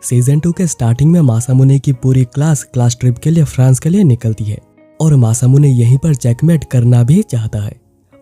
Season 2 के starting में मासामुने की पूरी क्लास ट्रिप के लिए फ्रांस के लिए निकलती है और मासामुने यहीं पर चेकमेट करना भी चाहता है।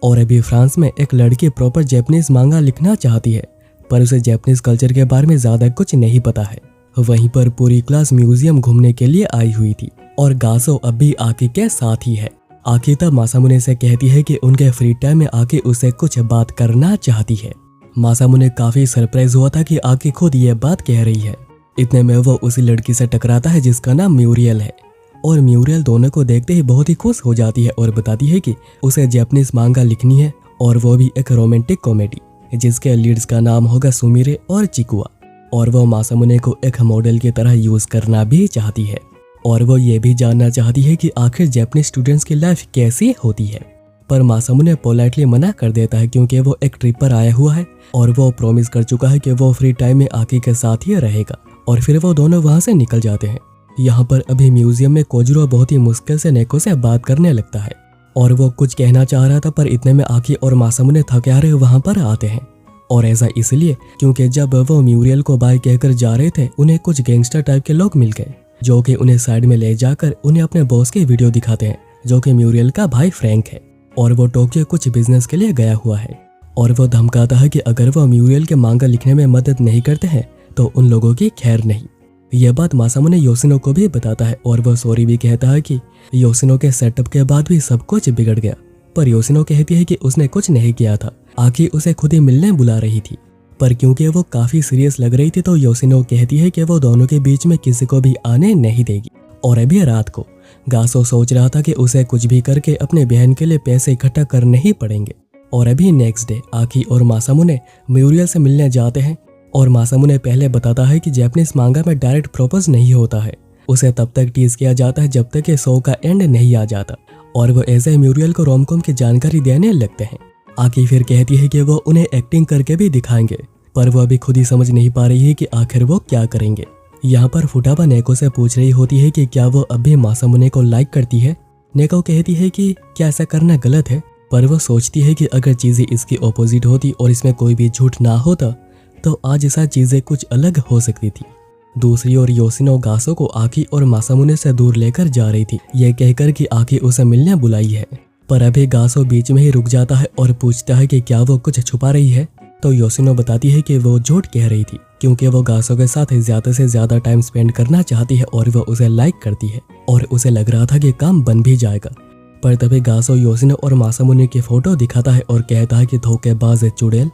और अभी फ्रांस में एक लड़की प्रॉपर जापानीज मांगा लिखना चाहती है, पर उसे जापानीज कल्चर के बारे में ज्यादा कुछ नहीं पता है। वहीं पर पूरी क्लास म्यूजियम घूमने के लिए आई हुई थी और गासो अब भी आकी के साथ ही है। आकी तब मासामुने से कहती है कि उनके फ्री टाइम में आकी उसे कुछ बात करना चाहती है। मासामुने काफी सरप्राइज हुआ था कि आकी खुद ये बात कह रही है। इतने में वो उसी लड़की से टकराता है जिसका नाम म्यूरियल है और म्यूरियल दोनों को देखते ही बहुत ही खुश हो जाती है और बताती है कि उसे जापानीज मांगा लिखनी है और वो भी एक रोमांटिक कॉमेडी जिसके लीड्स का नाम होगा सुमिरे और चिकुआ। और वो मासामुने को एक मॉडल की तरह यूज करना भी चाहती है और वो ये भी जानना चाहती है कि आखिर जापानीज स्टूडेंट्स की लाइफ कैसी होती है। पर मासामुने पोलाइटली मना कर देता है क्योंकि वो एक ट्रिप पर आया हुआ है और वो प्रॉमिस कर चुका है कि वो फ्री टाइम में आकी के साथ ही रहेगा। और फिर वो दोनों वहां से निकल जाते हैं। यहाँ पर अभी म्यूजियम में कोजुरो बहुत ही मुश्किल से नेको से बात करने लगता है और वो कुछ कहना चाह रहा था, पर इतने में आकी और मासामुने थके हारे वहां पर आते हैं। और ऐसा इसलिए क्योंकि जब वो म्यूरियल को बाय कहकर जा रहे थे उन्हें कुछ गैंगस्टर टाइप के लोग मिल गए जो कि उन्हें साइड में ले जाकर उन्हें अपने बॉस की वीडियो दिखाते हैं जो कि म्यूरियल का भाई फ्रैंक है और वो टोक्यो कुछ बिजनेस के लिए गया हुआ है। और वो धमकाता है कि अगर वो म्यूरियल के मांगा लिखने में मदद नहीं करते हैं तो उन लोगों की खैर नहीं। यह बात मासामुने योशिनो को भी बताता है और वो सॉरी भी कहता है कि योशिनो के सेटअप के बाद भी सब कुछ बिगड़ गया। पर योशिनो कहती है कि उसने कुछ नहीं किया था, आकी उसे खुद ही मिलने बुला रही थी। पर क्योंकि वो काफी सीरियस लग रही थी तो योशिनो कहती है कि वो दोनों के बीच में किसी को भी आने नहीं देगी। और अभी रात को गासो सोच रहा था कि उसे कुछ भी करके अपने बहन के लिए पैसे इकट्ठा करने ही पड़ेंगे। और अभी नेक्स्ट डे आकी और मासामुने म्यूरियल से मिलने जाते हैं और मासामुने पहले बताता है कि जापानीज मांगा में डायरेक्ट प्रपोज नहीं होता है, उसे तब तक टीज किया जाता है जब तक कि शो का एंड नहीं आ जाता। और वो ऐसे म्यूरियल को रोमकॉम की जानकारी देने लगते हैं। आकी फिर कहती है कि वो उन्हें एक्टिंग करके भी दिखाएंगे, पर वो अभी खुद ही समझ नहीं पा रही है कि आखिर वो क्या करेंगे। यहाँ पर फुटाबा नेको से पूछ रही होती है कि क्या वो अब भी मासामुने को लाइक करती है। नेको कहती है कि क्या ऐसा करना गलत है, पर वो सोचती है कि अगर चीजें इसकी ऑपोजिट होती और इसमें कोई भी झूठ ना होता तो आज ऐसा चीजें कुछ अलग हो सकती थी। दूसरी ओर योशिनो गासो को आकी और मासामुने से दूर लेकर जा रही थी, ये कहकर कि आकी उसे मिलने बुलाई है। पर अभी गासो बीच में ही रुक जाता है और पूछता है कि क्या वो कुछ छुपा रही है। तो योशिनो बताती है कि वो झूठ कह रही थी क्योंकि वो गासो के साथ ज्यादा से ज्यादा टाइम स्पेंड करना चाहती है और वो उसे लाइक करती है और उसे लग रहा था कि काम बन भी जाएगा। पर तभी गासो योशिनो और मासामुने की फोटो दिखाता है और कहता है कि धोखेबाज चुड़ैल,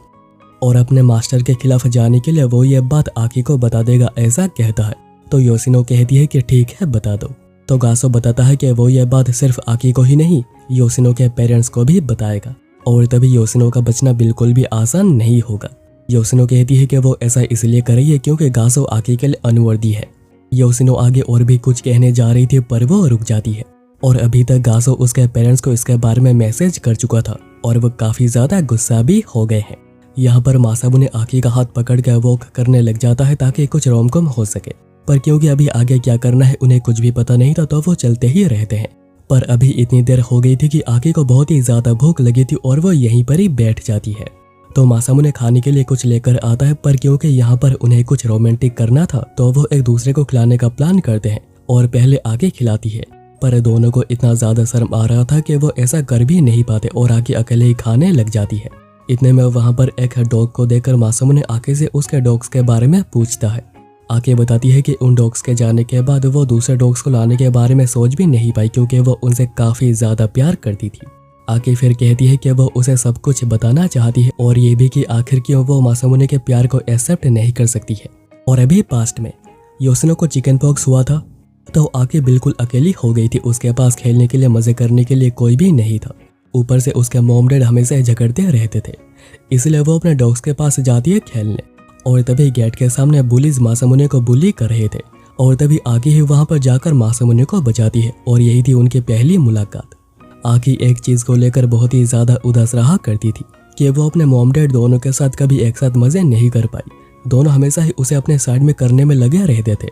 और अपने मास्टर के खिलाफ जाने के लिए वो ये बात आकी को बता देगा ऐसा कहता है। तो योशिनो कहती है कि ठीक है बता दो। तो गासो बताता है कि वो ये बात सिर्फ आकी को ही नहीं योशिनो के पेरेंट्स को भी बताएगा और तभी योशिनो का बचना बिल्कुल भी आसान नहीं होगा। योशिनो कहती है कि वो ऐसा इसलिए कर रही है क्योंकि गासो आकी के लिए अनुवर्दी है। योशिनो आगे और भी कुछ कहने जा रही थी पर वो रुक जाती है और अभी तक गासो उसके पेरेंट्स को इसके बारे में मैसेज कर चुका था और वो काफी ज्यादा गुस्सा भी हो गए हैं। यहाँ पर मासामुने आकी का हाथ पकड़ कर वॉक करने लग जाता है ताकि कुछ रोमकॉम हो सके, पर क्योंकि अभी आगे क्या करना है उन्हें कुछ भी पता नहीं था तो वो चलते ही रहते हैं। पर अभी इतनी देर हो गई थी कि आकी को बहुत ही ज्यादा भूख लगी थी और वो यहीं पर ही बैठ जाती है। तो मासामुने खाने के लिए कुछ लेकर आता है, पर क्योंकि यहाँ पर उन्हें कुछ रोमांटिक करना था तो वो एक दूसरे को खिलाने का प्लान करते हैं और पहले आगे खिलाती है। पर दोनों को इतना ज्यादा शर्म आ रहा था कि वो ऐसा कर भी नहीं पाते और आके अकेले ही खाने लग जाती है। इतने में वहां पर एक डॉग को देखकर मासामुने आके से उसके डॉग्स के बारे में पूछता है। आके बताती है कि उन डॉग्स के जाने के बाद वो दूसरे डॉग्स को लाने के बारे में सोच भी नहीं पाई क्योंकि वो उनसे काफी ज्यादा प्यार करती थी। आके फिर कहती है कि वो उसे सब कुछ बताना चाहती है और ये भी कि आखिर क्यों वो मासामुने के प्यार को एक्सेप्ट नहीं कर सकती है। और अभी पास्ट में योशिनो को चिकन पॉक्स हुआ था तो आके बिल्कुल अकेली हो गई थी। उसके पास खेलने के लिए मजे करने के लिए कोई भी नहीं था। ऊपर से उसके मॉम डैड हमेशा झगड़ते रहते थे, इसलिए वो अपने डॉग्स के पास जाती है खेलने। और तभी गेट के सामने बुलीज मासामुने को बुली कर रहे थे और तभी आकी ही वहां पर जाकर मासामुने को बचाती है और यही थी उनकी पहली मुलाकात। आकी एक चीज को लेकर बहुत ही ज्यादा उदास रहा करती थी कि वो अपने मॉम डैड दोनों के साथ कभी एक साथ मजे नहीं कर पाई। दोनों हमेशा ही उसे अपने साइड में करने में लगे रहते थे।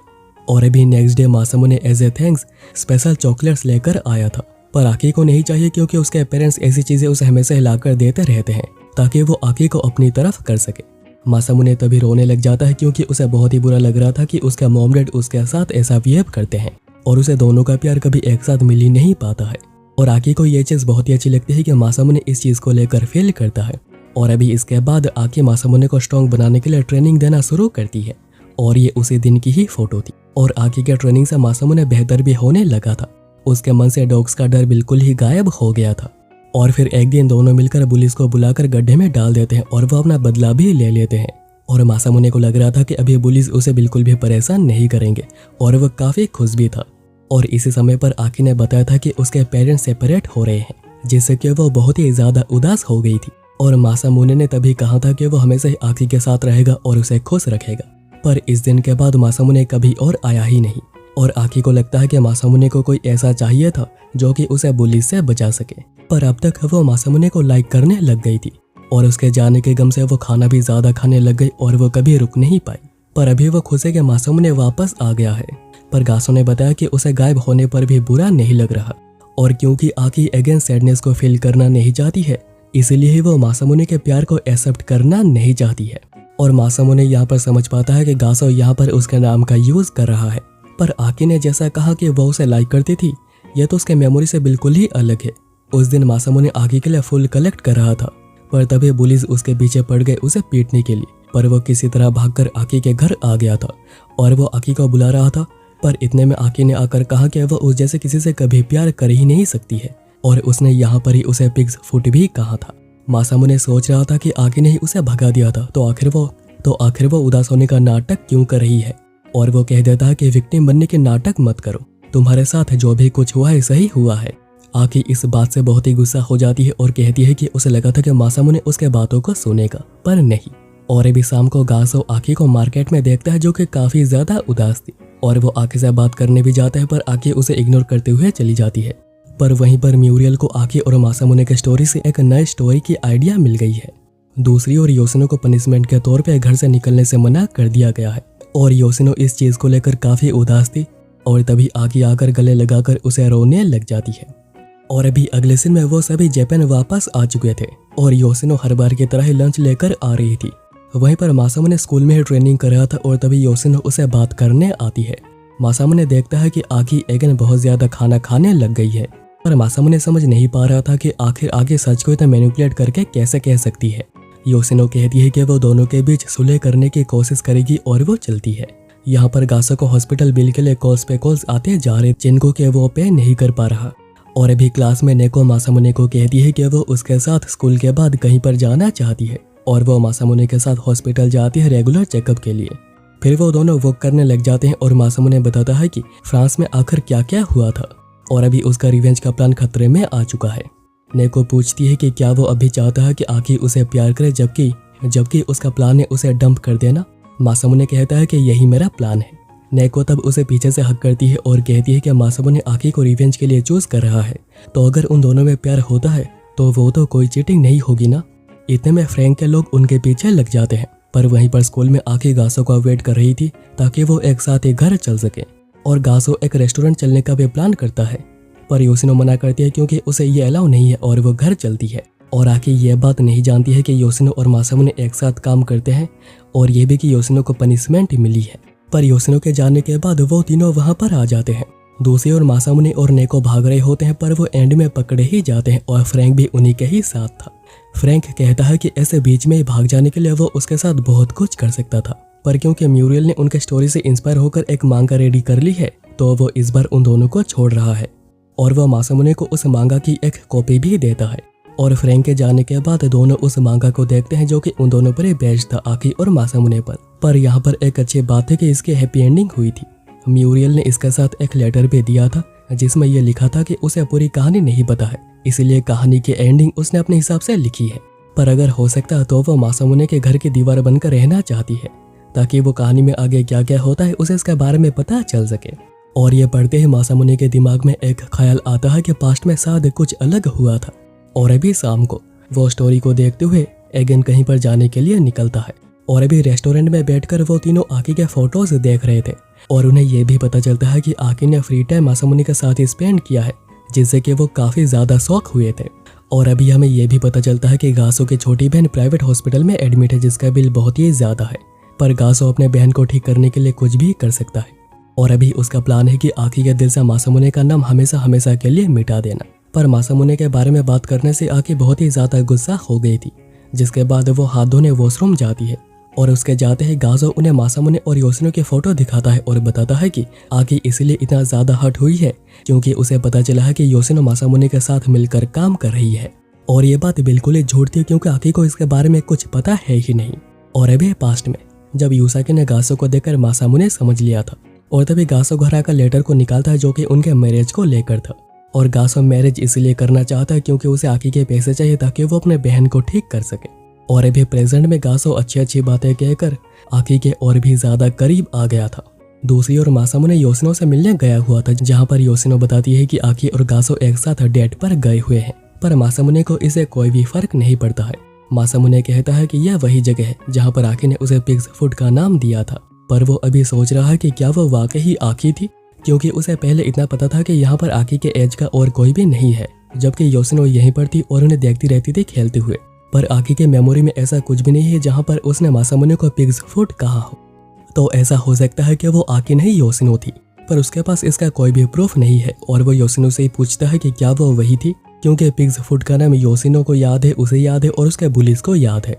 और अभी next day Masamune as a thanks special chocolates लेकर आया था, पर आकी को नहीं चाहिए क्योंकि उसके पेरेंट्स ऐसी चीजें उसे हमेशा हिलाकर देते रहते हैं ताकि वो आकी को अपनी तरफ कर सके। मासामुने तभी रोने लग जाता है क्योंकि उसे बहुत ही बुरा लग रहा था कि उसका मॉम डैड उसके साथ ऐसा बिहेव करते हैं और उसे दोनों का प्यार कभी एक साथ मिल ही नहीं पाता है। और आकी को ये चीज़ बहुत ही अच्छी लगती है कि मासामुने इस चीज़ को लेकर फील करता है। और अभी इसके बाद आकी मासामुने को स्ट्रॉन्ग बनाने के लिए ट्रेनिंग देना शुरू करती है और ये उसी दिन की ही फोटो थी। और आकी के ट्रेनिंग से मासामुने बेहतर भी होने लगा था। उसके मन से डॉग्स का डर बिल्कुल ही गायब हो गया था। और फिर एक दिन दोनों मिलकर पुलिस को बुलाकर गड्ढे में डाल देते हैं और वो अपना बदला भी ले लेते हैं। और मासामुने को लग रहा था कि अभी पुलिस उसे बिल्कुल भी परेशान नहीं करेंगे और वह काफी खुश भी था। और इसी समय पर आकी ने बताया था कि उसके पेरेंट्स सेपरेट हो रहे हैं, जिससे कि वो बहुत ही ज्यादा उदास हो गई थी। और मासामुने ने तभी कहा था कि वो हमेशा ही आकी के साथ रहेगा और उसे खुश रखेगा। पर इस दिन के बाद मासामुने कभी और आया ही नहीं। और आकी को लगता है कि मासामुने को कोई ऐसा चाहिए था जो कि उसे पुलिस से बचा सके। पर अब तक वो मासामुने को लाइक करने लग गई थी और उसके जाने के गम से वो खाना भी ज्यादा खाने लग गई और वो कभी रुक नहीं पाई। पर अभी वो खुश है कि मासामुने वापस आ गया है। पर गासो ने बताया कि उसे गायब होने पर भी बुरा नहीं लग रहा और क्योंकि आकी अगेन सैडनेस को फील करना नहीं चाहती है, इसलिए ही वो मासामुने के प्यार को एक्सेप्ट करना नहीं चाहती है। और मासामुने यहाँ पर समझ पाता है कि गासो यहाँ पर उसके नाम का यूज कर रहा है। पर आकी ने जैसा कहा कि वो उसे लाइक करती थी, यह तो उसके मेमोरी से बिल्कुल ही अलग है। उस दिन मासामुने आकी के लिए फुल कलेक्ट कर रहा था, पर तभी पुलिस उसके पीछे पड़ गए उसे पीटने के लिए। पर वो किसी तरह भागकर आकी के घर आ गया था और वो आकी को बुला रहा था। पर इतने में आकी ने आकर कहा कि वो उस जैसे किसी से कभी प्यार कर ही नहीं सकती है और उसने यहाँ पर ही उसे पिग्स फुट भी कहा था। मासामुने सोच रहा था कि आकी ने ही उसे भगा दिया था, तो आखिर वो उदास होने का नाटक क्यों कर रही है। और वो कह देता है कि विक्टिम बनने के नाटक मत करो, तुम्हारे साथ जो भी कुछ हुआ है सही हुआ है। आकी इस बात से बहुत ही गुस्सा हो जाती है और कहती है कि उसे लगा था कि मासामुने उसके बातों को सुनेगा, पर नहीं। और अभी शाम को गासो आकी को मार्केट में देखता है जो कि काफी ज्यादा उदास थी और वो आकी से बात करने भी जाता है, पर आकी उसे इग्नोर करते हुए चली जाती है। पर वहीं पर म्यूरियल को आकी और मासामुने के स्टोरी से एक नई स्टोरी की आइडिया मिल गई है। दूसरी ओर योशिनो को पनिशमेंट के तौर पे घर से निकलने से मना कर दिया गया है और योशिनो इस चीज को लेकर काफी उदास थी। और तभी आकी आकर गले लगाकर उसे रोने लग जाती है। और अभी अगले दिन में वो सभी जापान वापस आ चुके थे और योशिनो हर बार की तरह ही लंच लेकर आ रही थी। वहीं पर मासामुने स्कूल में ही ट्रेनिंग कर रहा था और तभी योशिनो उसे बात करने आती है। मासामुने देखता है कि आकी अगेन बहुत ज्यादा खाना खाने लग गई है, पर मासामुने समझ नहीं पा रहा था कि आखिर आगे सच को इतना मैनिपुलेट करके कैसे कह सकती है। योशिनो कहती है कि वो दोनों के बीच सुलह करने की कोशिश करेगी और वो चलती है। यहाँ पर गासो को हॉस्पिटल बिल के लिए कॉल्स पे कॉल्स आते जा रहे, जिनको कि वो पे नहीं कर पा रहा। और अभी क्लास में नेको मासामुने को कहती है कि वो उसके साथ स्कूल के बाद कहीं पर जाना चाहती है और वो मासामुने के साथ हॉस्पिटल जाती है रेगुलर चेकअप के लिए। फिर वो दोनों वॉक करने लग जाते हैं और मासामुने बताता है कि फ्रांस में आखिर क्या क्या हुआ था और अभी उसका रिवेंज का प्लान खतरे में आ चुका है। नेको पूछती है कि क्या वो अभी चाहता है कि आकी उसे प्यार करे, जबकि उसका प्लान है उसे डंप कर देना। मासामुने कहता है कि यही मेरा प्लान है। नेको तब उसे पीछे से हक करती है और कहती है कि मासामुने आकी को रिवेंज के लिए चूज कर रहा है, तो अगर उन दोनों में प्यार होता है तो वो तो कोई चीटिंग नहीं होगी ना। इतने में फ्रैंक के लोग उनके पीछे लग जाते हैं। पर वहीं पर स्कूल में आकी गासो को वेट कर रही थी ताकि वो एक साथ ही घर चल सके। और गासो एक रेस्टोरेंट चलने का भी प्लान करता है, पर योशिनो मना करती है क्योंकि उसे ये अलाउ नहीं है और वो घर चलती है। और आकी ये बात नहीं जानती है कि योशिनो और मासामुने एक साथ काम करते हैं और ये भी कि योशिनो को पनिशमेंट मिली है। पर योशिनो के जाने के बाद वो तीनों वहां पर आ जाते हैं। दूसरी ओर मासामुने और नेको भाग रहे होते हैं, पर वो एंड में पकड़े ही जाते हैं और फ्रैंक भी उन्हीं के ही साथ था। फ्रैंक कहता है कि ऐसे बीच में ही भाग जाने के लिए वो उसके साथ बहुत कुछ कर सकता था, पर क्योंकि म्यूरियल ने उनके स्टोरी से इंस्पायर होकर एक मांगा रेडी कर ली है, तो वो इस बार उन दोनों को छोड़ रहा है और वह मासामुने को उस मांगा की एक कॉपी भी देता है। और फ्रैंक के जाने के बाद दोनों उस मांगा को देखते हैं जो कि उन दोनों पर ही बेस्ड था, आकी और मासामुने पर। पर यहाँ पर एक अच्छी बात है कि इसकी हैप्पी एंडिंग हुई थी। म्यूरियल ने इसके साथ एक लेटर भी दिया था जिसमें यह लिखा था कि उसे पूरी कहानी नहीं पता है, इसलिए कहानी की एंडिंग उसने अपने हिसाब से लिखी है। पर अगर हो सकता तो वो मासामुने के घर की दीवार बनकर रहना चाहती है ताकि वो कहानी में आगे क्या क्या होता है उसे इसके बारे में पता चल सके। और ये पढ़ते ही मासामुने के दिमाग में एक ख्याल आता है कि पास्ट में शायद कुछ अलग हुआ था। और अभी शाम को वो स्टोरी को देखते हुए अगेन कहीं पर जाने के लिए निकलता है। और अभी रेस्टोरेंट में बैठकर वो तीनों आकी के फोटोज देख रहे थे और उन्हें यह भी पता चलता है कि आकी ने फ्री टाइम मासामुने के साथ ही स्पेंड किया है, जिससे कि वो काफी ज्यादा शौक हुए थे। और अभी हमें यह भी पता चलता है कि गासो की छोटी बहन प्राइवेट हॉस्पिटल में एडमिट है, जिसका बिल बहुत ही ज्यादा है। पर गासो अपने बहन को ठीक करने के लिए कुछ भी कर सकता है और अभी उसका प्लान है कि आकी के दिल से मासामुने का नाम हमेशा हमेशा के लिए मिटा देना। पर मासामुने के बारे में बात करने से आकी बहुत ही ज्यादा गुस्सा हो गई थी, जिसके बाद वो हाथ धोने वॉशरूम जाती है और उसके जाते ही गाजो उन्हें मासामुने और योशिनो की फोटो दिखाता है और बताता है कि आकी इसलिए इतना ज्यादा हर्ट हुई है क्योंकि उसे पता चला है कि योशिनो मासामुने के साथ मिलकर काम कर रही है। और ये बात बिल्कुल ही झूठ थी क्योंकि आकी को इसके बारे में कुछ पता है ही नहीं। और अभी पास्ट में जब यूसाकी ने गासो को देखकर मासामुने समझ लिया था और तभी गासो घर आकर लेटर को निकालता है जो कि उनके मैरिज को लेकर था। और गासो मैरिज इसलिए करना चाहता है क्योंकि उसे आकी के पैसे चाहिए ताकि वो अपने बहन को ठीक कर सके। और अभी प्रेजेंट में गासो अच्छी अच्छी बातें कहकर आकी के और भी ज्यादा करीब आ गया था। दूसरी ओर मासामुने योशिनो से मिलने गया हुआ था, जहाँ पर योशिनो बताती है कि आकी और गासो एक साथ डेट पर गए हुए हैं। पर मासामुने को इसे कोई भी फर्क नहीं पड़ता है। मासामुने कहता है कि यह वही जगह है जहाँ पर आकी ने उसे पिग्स फूड का नाम दिया था। पर वो अभी सोच रहा है कि क्या वो वाकई ही आकी थी, क्योंकि उसे पहले इतना पता था कि यहाँ पर आकी के एज का और कोई भी नहीं है, जबकि योशिनो यहीं पर थी और उन्हें देखती रहती थी खेलते हुए। पर आकी के मेमोरी में ऐसा कुछ भी नहीं है जहाँ पर उसने मासामुने को पिग्स फूड कहा हो। तो ऐसा हो सकता है कि वो आकी नहीं योशिनो थी, पर उसके पास इसका कोई भी प्रूफ नहीं है। और वो योशिनो से ही पूछता है कि क्या वो वही थी, क्योंकि पिग्स फूड का नाम योशिनो को याद है, उसे याद है और उसके बुलिस को याद है।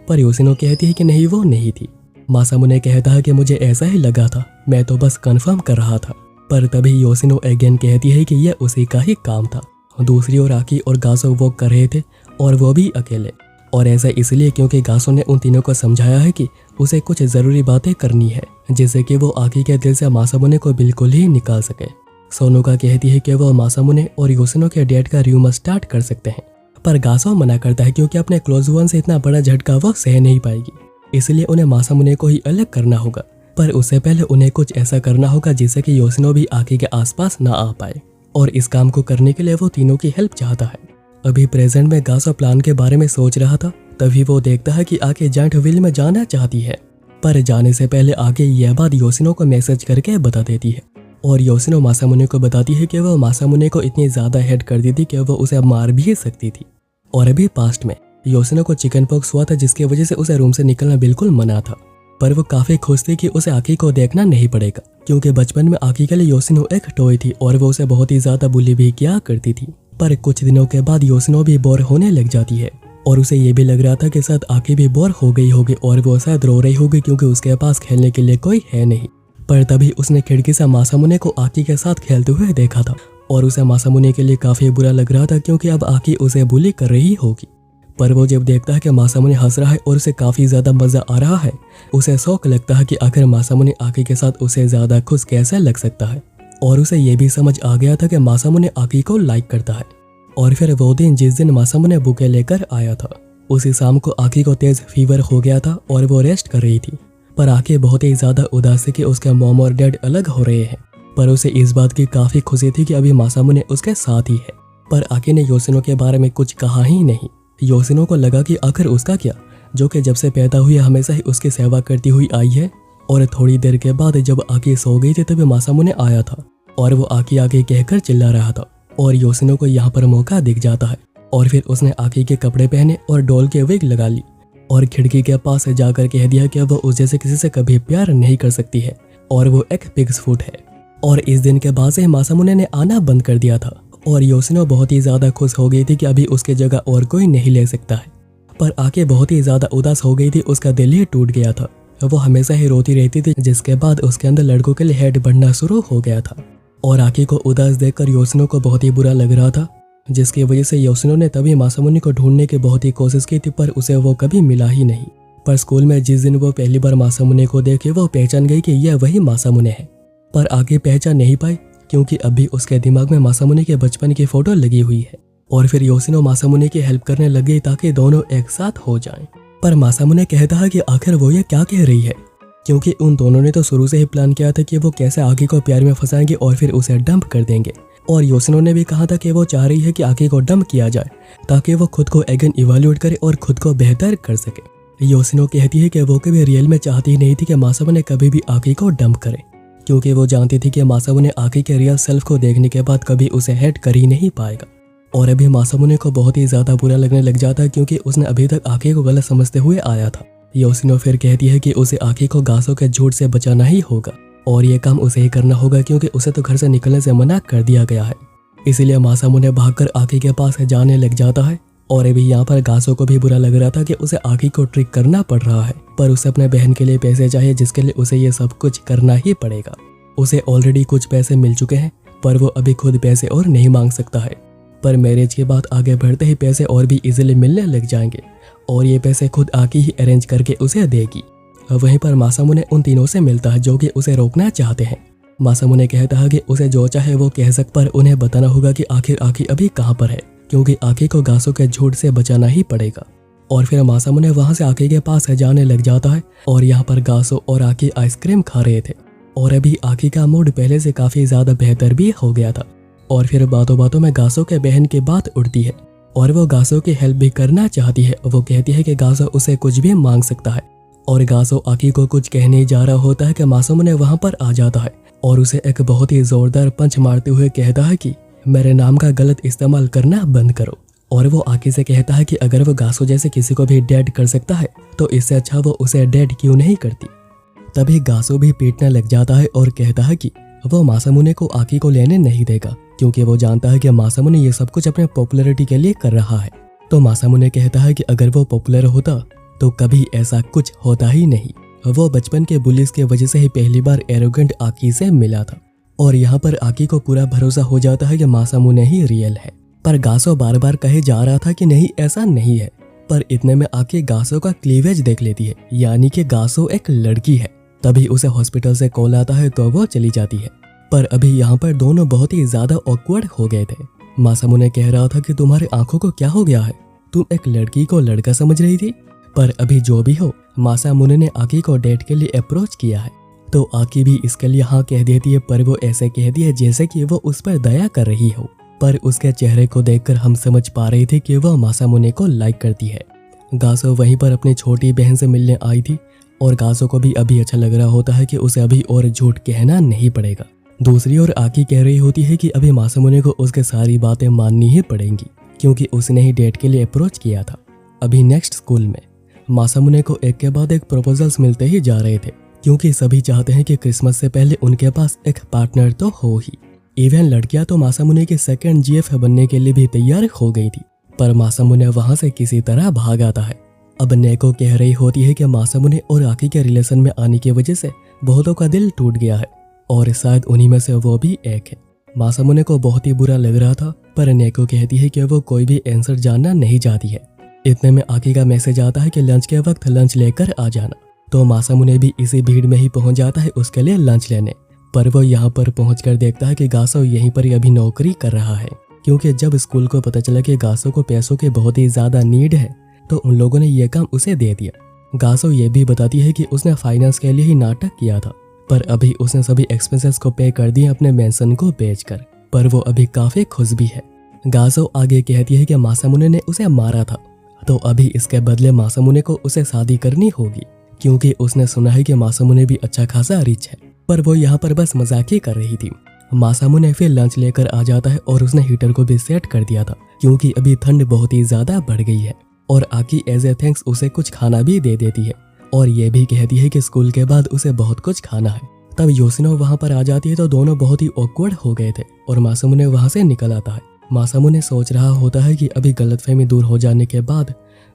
पर योशिनो कहती है कि नहीं, वो नहीं थी। मासामुने कहता है कि मुझे ऐसा ही लगा था, मैं तो बस कंफर्म कर रहा था। पर तभी योशिनो अगेन कहती है कि यह उसी का ही काम था। दूसरी ओर आकी और गासो वो कर रहे थे और वो भी अकेले। और ऐसा इसलिए क्योंकि गासो ने उन तीनों को समझाया है कि उसे कुछ जरूरी बातें करनी है, जिससे कि वो आकी के दिल से मासामुने को बिल्कुल ही निकाल सके। सोनुका कहती है कि वो मासामुने और योशिनो के डेट का र्यूमर स्टार्ट कर सकते हैं, पर गासो मना करता है क्योंकि अपने क्लोज वन से इतना बड़ा झटका वो सह नहीं पाएगी, इसलिए उन्हें मासामुने को ही अलग करना होगा। पर उससे पहले उन्हें कुछ ऐसा करना होगा जिससे कि योशिनो भी आकी के आसपास ना आ पाए। और इस काम को करने के लिए वो तीनों की हेल्प चाहता है। अभी प्रेजेंट में गासो प्लान के बारे में सोच रहा था, तभी वो देखता है कि आके जाइंट व्हील में जाना चाहती है। पर जाने से पहले आके यह बात योशिनो को मैसेज करके बता देती है और योशिनो मासामुने को बताती है कि वो मासामुने को इतनी ज्यादा हेट कर दी थी कि वो उसे मार भी सकती थी। और अभी पास्ट में योशिनो को चिकन पॉक्स हुआ था, जिसकी वजह से उसे रूम से निकलना बिल्कुल मना था। पर वो काफी खुश थी कि उसे आकी को देखना नहीं पड़ेगा, क्योंकि बचपन में आकी के लिए योशिनो एक टॉय थी और वो उसे बहुत ही ज्यादा बुली भी किया करती थी। पर कुछ दिनों के बाद योशिनो भी बोर होने लग जाती है और उसे ये भी लग रहा था कि शायद आकी भी बोर हो गई होगी और वो शायद रो रही होगी क्योंकि उसके पास खेलने के लिए कोई है नहीं। पर तभी उसने खिड़की से मासामुने को आकी के साथ खेलते हुए देखा था और उसे मासामुने के लिए काफी बुरा लग रहा था क्योंकि अब आकी उसे बुली कर रही होगी। पर वो जब देखता है कि मासामुने हंस रहा है और उसे काफी ज्यादा मजा आ रहा है, उसे शौक लगता है कि आखिर मासामुने आकी के साथ उसे ज्यादा खुश कैसे लग सकता है। और उसे ये भी समझ आ गया था कि मासामुने आकी को लाइक करता है। और फिर वो दिन जिस दिन मासामुने बुके लेकर आया था, उसी शाम को आकी को तेज फीवर हो गया था और वो रेस्ट कर रही थी। पर आकी बहुत ही ज्यादा उदास थी कि उसके मॉम और डैड अलग हो रहे हैं, पर उसे इस बात की काफी खुशी थी कि अभी मासामुने उसके साथ ही है। पर आकी ने योशिनो के बारे में कुछ कहा ही नहीं। योशिनो को लगा कि आखिर उसका क्या, जो कि जब से पैदा हुई हमेशा ही उसकी सेवा करती हुई आई है। और थोड़ी देर के बाद जब आकी सो गई थी तभी मासामुने आया था और वो आकी आकी कहकर चिल्ला रहा था और योशिनो को यहाँ पर मौका दिख जाता है। और फिर उसने आकी के कपड़े पहने और डॉल के विग लगा ली और खिड़की के पास से जाकर कह दिया कि वो उस जैसे किसी से कभी प्यार नहीं कर सकती है और वो एक पिग्स फूड है। और इस दिन के बाद से मासामुने ने आना बंद कर दिया था और योशिनो बहुत ही ज्यादा खुश हो गई थी कि अभी उसकी जगह और कोई नहीं ले सकता है। पर आके बहुत ही ज्यादा उदास हो गई थी, उसका दिल ही टूट गया था। वो हमेशा ही रोती रहती थी, जिसके बाद उसके अंदर लड़कों के लिए हेड बढ़ना शुरू हो गया था। और आकी को उदास देखकर योशिनो को बहुत ही बुरा लग रहा था, जिसकी वजह से योशिनो ने तभी मासामुने को ढूंढने की बहुत ही कोशिश की थी, पर उसे वो कभी मिला ही नहीं। पर स्कूल में जिस दिन वो पहली बार मासामुने को देखे वो पहचान गई कि यह वही मासामुने है। पर आगे पहचान नहीं पाई क्योंकि अभी उसके दिमाग में मासामुने के बचपन की फोटो लगी हुई है। और फिर योशिनो मासामुने की हेल्प करने लग गई ताकि दोनों एक साथ हो जाएं। पर मासामुने कहता है कि आखिर वो ये क्या कह रही है, क्योंकि उन दोनों ने तो शुरू से ही प्लान किया था कि वो कैसे आकी को प्यार में फंसाएंगे और फिर उसे डंप कर देंगे। और योशिनो ने भी कहा था कि वो चाह रही है कि आकी को डंप किया जाए ताकि वो खुद को अगेन इवैल्यूएट करे और खुद को बेहतर कर सके। योशिनो कहती है कि वो कभी रियल में चाहती ही नहीं थी कि मासामुने कभी भी आकी को डंप करे, क्योंकि वो जानती थी कि मासामुने आकी के रियल सेल्फ को देखने के बाद कभी उसे हेट कर ही नहीं पाएगा। और अभी मासामुने को बहुत ही ज्यादा बुरा लगने लग जाता है क्योंकि उसने अभी तक आकी को गलत समझते हुए आया था। योशिनो फिर कहती है कि उसे आकी को गासो के झूठ से बचाना ही होगा और ये काम उसे ही करना होगा क्योंकि उसे तो घर से निकलने से मना कर दिया गया है। इसीलिए मासामुने भागकर आकी के पास जाने लग जाता है। और अभी यहाँ पर गासो को भी बुरा लग रहा था कि उसे आकी को ट्रिक करना पड़ रहा है, पर उसे अपने बहन के लिए पैसे चाहिए जिसके लिए उसे ये सब कुछ करना ही पड़ेगा। उसे ऑलरेडी कुछ पैसे मिल चुके हैं पर वो अभी खुद पैसे और नहीं मांग सकता है, पर मैरिज के बाद आगे बढ़ते ही पैसे और भी इजीली मिलने लग जाएंगे और ये पैसे खुद आकी ही अरेंज करके उसे देगी। वहीं पर मासामुने उन तीनों से मिलता है जो कि उसे रोकना चाहते हैं। मासामुने कहता है कि उसे जो चाहे वो कह सक, पर उन्हें बताना होगा कि आखिर आकी अभी कहाँ पर है क्योंकि आकी को गासो के झूठ से बचाना ही पड़ेगा। और फिर मासामुने वहां से आकी के पास जाने लग जाता है और यहाँ पर गासो और आकी आइसक्रीम खा रहे थे और अभी आकी का मूड पहले से काफी ज्यादा बेहतर भी हो गया था। और फिर बातों बातों में गासो के बहन की बात उठती है और वो गासो की हेल्प भी करना चाहती है। वो कहती है कि गासो उसे कुछ भी मांग सकता है और गासो आकी को कुछ कहने जा रहा होता है कि मासामुने वहां पर आ जाता है और उसे एक बहुत ही जोरदार पंच मारते हुए कहता है कि मेरे नाम का गलत इस्तेमाल करना बंद करो। और वो आकी से कहता है कि अगर वो गासो जैसे किसी को भी डेड कर सकता है तो इससे अच्छा वो उसे डेड क्यों नहीं करती। तभी गासो भी पीटने लग जाता है और कहता है कि वो मासामुने को आकी को लेने नहीं देगा क्योंकि वो जानता है कि मासामुने ये सब कुछ अपने पॉपुलैरिटी के लिए कर रहा है। तो मासामुने कहता है कि अगर वो पॉपुलर होता तो कभी ऐसा कुछ होता ही नहीं। वो बचपन के बुलिस के वजह से ही पहली बार एरोगेंट आकी से मिला था और यहाँ पर आकी को पूरा भरोसा हो जाता है कि मासामुने ही रियल है। पर गासो बार बार कहे जा रहा था कि नहीं ऐसा नहीं है, पर इतने में आकी गासो का क्लीवेज देख लेती है, यानी कि गासो एक लड़की है। तभी उसे हॉस्पिटल से कॉल आता है तो वो चली जाती है। पर अभी यहाँ पर दोनों बहुत ही ज्यादा ऑकवर्ड हो गए थे। मासामुने कह रहा था कि तुम्हारी आंखों को क्या हो गया है, तुम एक लड़की को लड़का समझ रही थी। पर अभी जो भी हो, मासामुने ने आकी को डेट के लिए अप्रोच किया है तो आकी भी इसके लिए हाँ कह देती है, पर वो ऐसे कहती है जैसे कि वो उस पर दया कर रही हो। पर उसके चेहरे को देखकर हम समझ पा रहे थे कि वह मासामुने को लाइक करती है। गासो वहीं पर अपनी छोटी बहन से मिलने आई थी और गासो को भी अभी अच्छा लग रहा होता है कि उसे अभी और झूठ कहना नहीं पड़ेगा। दूसरी ओर आकी कह रही होती है कि अभी मासामुने को उसके सारी बातें माननी ही पड़ेंगी क्योंकि उसने ही डेट के लिए अप्रोच किया था। अभी नेक्स्ट स्कूल में मासामुने को एक के बाद एक प्रपोजल्स मिलते ही जा रहे थे क्योंकि सभी चाहते हैं कि क्रिसमस से पहले उनके पास एक पार्टनर तो हो ही। इवन लड़कियां तो मासामुने के सेकंड जीएफ बनने के लिए भी तैयार हो गई थी, पर मासामुने वहां से किसी तरह भाग आता है। अब नेको कह रही होती है कि मासामुने और आकी के रिलेशन में आने की वजह से बहुतों का दिल टूट गया है और शायद उन्हीं में से वो भी एक है। मासामुने को बहुत ही बुरा लग रहा था, पर नेको कहती है कि वो कोई भी आंसर जानना नहीं चाहती है। इतने में आकी का मैसेज आता है कि लंच के वक्त लंच लेकर आ जाना, तो मासामुने भी इसी भीड़ में ही पहुंच जाता है उसके लिए लंच लेने। पर वो यहाँ पर पहुंचकर देखता है कि गासो यहीं पर ही अभी नौकरी कर रहा है क्योंकि जब स्कूल को पता चला कि गासो को पैसों की बहुत ही ज्यादा नीड है तो उन लोगों ने ये काम उसे दे दिया। गासो ये भी बताती है कि उसने फाइनेंस के लिए ही नाटक किया था, पर अभी उसने सभी एक्सपेंसेस को पे कर दिए अपने मेंशन को बेचकर, पर वो अभी काफी खुश भी है। गासो आगे कहती है कि मासामुने ने उसे मारा था तो अभी इसके बदले मासामुने को उसे शादी करनी होगी क्योंकि उसने सुना है कि मासामुने भी अच्छा खासा रिच है। पर वो यहाँ पर बस मजाक ही कर रही थी। मासामुने फिर लंच लेकर आ जाता है और उसने हीटर को भी सेट कर दिया था क्योंकि अभी ठंड बहुत ही ज्यादा बढ़ गई है और आकी एज ए थैंक्स उसे कुछ खाना भी दे देती है और ये भी कहती है कि स्कूल के बाद उसे बहुत कुछ खाना है। तब योशिनो वहां पर आ जाती है तो दोनों बहुत ही ऑकवर्ड हो गए थे और मासामुने वहां से निकल आता है। मासामुने सोच रहा होता है कि अभी गलतफहमी दूर हो जाने के बाद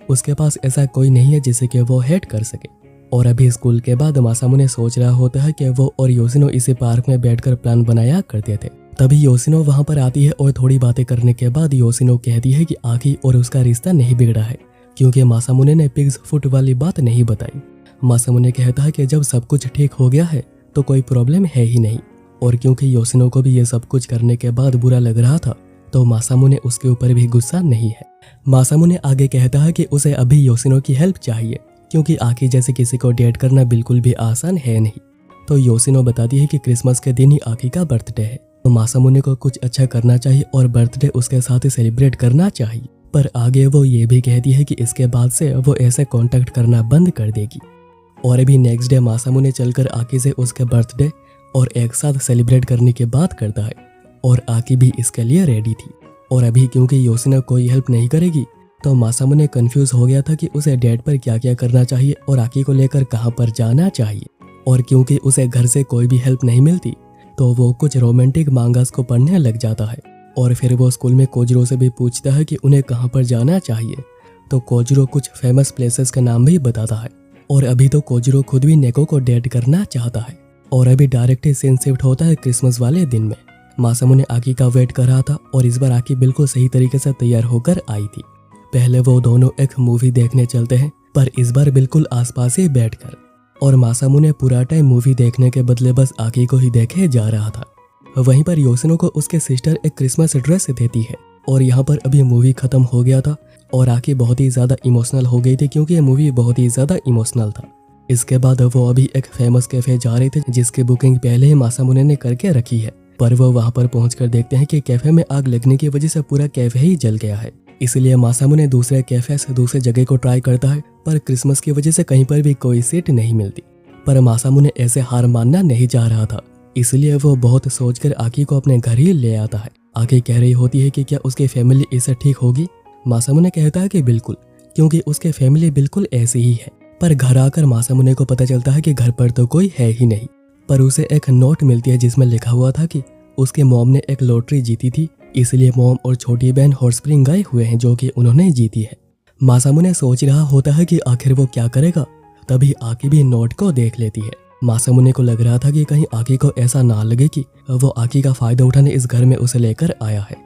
उसके पास ऐसा कोई नहीं है जिसे कि वो हेट कर सके। और अभी स्कूल के बाद मासामुने सोच रहा होता है कि वो और योशिनो इसी पार्क में बैठकर प्लान बनाया करते थे। तभी योशिनो वहां पर आती है और थोड़ी बातें करने के बाद योशिनो कहती है कि आकी और उसका रिश्ता नहीं बिगड़ा है क्योंकि मासामुने ने पिग्स फुट वाली बात नहीं बताई। मासामुने कहता है कि जब सब कुछ ठीक हो गया है तो कोई प्रॉब्लम है ही नहीं, और क्योंकि योशिनो को भी ये सब कुछ करने के बाद बुरा लग रहा था तो मासामुने उसके ऊपर भी गुस्सा नहीं है। मासामुने आगे कहता है कि उसे अभी योशिनो की हेल्प चाहिए क्योंकि आकी जैसे किसी को डेट करना बिल्कुल भी आसान है नहीं। तो योशिनो बताती है कि क्रिसमस के दिन ही आकी का बर्थडे है तो मासामुने को कुछ अच्छा करना चाहिए और बर्थडे उसके साथ ही सेलिब्रेट करना चाहिए। पर आगे वो ये भी कहती है कि इसके बाद से वो ऐसे कांटेक्ट करना बंद कर देगी। और अभी नेक्स्ट डे मासामुने चलकर आकी से उसके बर्थडे और एक साथ सेलिब्रेट करने की बात करता है और आकी भी इसके लिए रेडी थी और अभी क्योंकि योशिनो कोई हेल्प नहीं करेगी तो मासामुने कंफ्यूज हो गया था कि उसे डैड पर क्या क्या करना चाहिए और आकी को लेकर कहाँ पर जाना चाहिए। और क्योंकि उसे घर से कोई भी हेल्प नहीं मिलती तो वो कुछ रोमांटिक मांगास को पढ़ने लग जाता है। और फिर वो स्कूल में कोजिरो से भी पूछता है कि उन्हें कहाँ पर जाना चाहिए, तो कोजिरो कुछ फेमस प्लेसेस का नाम भी बताता है। और अभी तो कोजिरो खुद भी नेको को डेट करना चाहता है। और अभी डायरेक्ट सीन शिफ्ट होता है क्रिसमस वाले दिन में। मासामुने आकी का वेट कर रहा था और इस बार आकी बिल्कुल सही तरीके से तैयार होकर आई थी। पहले वो दोनों एक मूवी देखने चलते हैं, पर इस बार बिल्कुल आसपास ही बैठकर। और मासामुने पूरा टाइम मूवी देखने के बदले बस आकी को ही देखे जा रहा था। वहीं पर योशिनो को उसके सिस्टर एक क्रिसमस ड्रेस देती है। और यहाँ पर अभी मूवी खत्म हो गया था और आकी बहुत ही ज्यादा इमोशनल हो गई थी क्योंकि ये मूवी बहुत ही ज्यादा इमोशनल था। इसके बाद वो अभी एक फेमस कैफे जा रहे थे जिसकी बुकिंग पहले ही मासामुने ने करके रखी है। पर वो वहाँ पर पहुंचकर देखते हैं कि कैफे में आग लगने की वजह से पूरा कैफे ही जल गया है। इसलिए मासामुने दूसरे कैफे से दूसरे जगह को ट्राई करता है, पर क्रिसमस की वजह से कहीं पर भी कोई सीट नहीं मिलती। पर मासामुने ऐसे हार मानना नहीं चाह रहा था, इसलिए वो बहुत सोचकर आकी को अपने घर ही ले आता है। आकी कह रही होती है कि क्या उसकी फैमिली इससे ठीक होगी। मासामुने कहता है कि बिल्कुल, क्योंकि उसके फैमिली बिल्कुल ऐसी ही है। पर घर आकर मासामुने को पता चलता है कि घर पर तो कोई है ही नहीं। पर उसे एक नोट मिलती है जिसमें लिखा हुआ था कि उसके मॉम ने एक लॉटरी जीती थी, इसलिए मॉम और छोटी बहन हॉट स्प्रिंग गए हुए हैं जो कि उन्होंने जीती है। मासामुने सोच रहा होता है कि आखिर वो क्या करेगा, तभी आकी भी नोट को देख लेती है। मासामुने को लग रहा था कि कहीं आकी को ऐसा ना लगे कि वो आकी का फायदा उठाने इस घर में उसे लेकर आया है।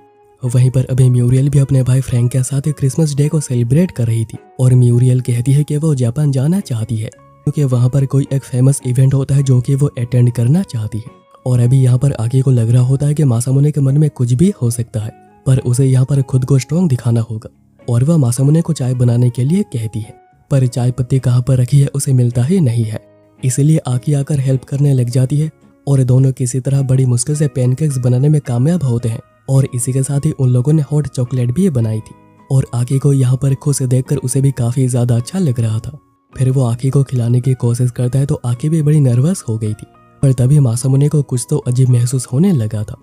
वहीं पर अभी म्यूरियल भी अपने भाई फ्रैंक के साथ क्रिसमस डे को सेलिब्रेट कर रही थी। और म्यूरियल कहती है कि वो जापान जाना चाहती है क्योंकि वहाँ पर कोई एक फेमस इवेंट होता है जो कि वो अटेंड करना चाहती है। और अभी यहाँ पर आकी को लग रहा होता है कि मासामुने के मन में कुछ भी हो सकता है, पर उसे यहाँ पर खुद को स्ट्रॉन्ग दिखाना होगा। और वह मासामुने को चाय बनाने के लिए कहती है, पर चाय पत्ती कहाँ पर रखी है उसे मिलता ही नहीं है। इसलिए आकी आकर हेल्प करने लग जाती है और दोनों किसी तरह बड़ी मुश्किल से पैनकेक्स बनाने में कामयाब होते हैं। और इसी के साथ ही उन लोगों ने हॉट चॉकलेट भी बनाई थी। और आकी को यहाँ पर खुश देखकर उसे भी काफी ज्यादा अच्छा लग रहा था। फिर वो आकी को खिलाने की कोशिश करता है तो आकी भी बड़ी नर्वस हो गई थी। पर तभी मासामुने को कुछ तो अजीब महसूस होने लगा था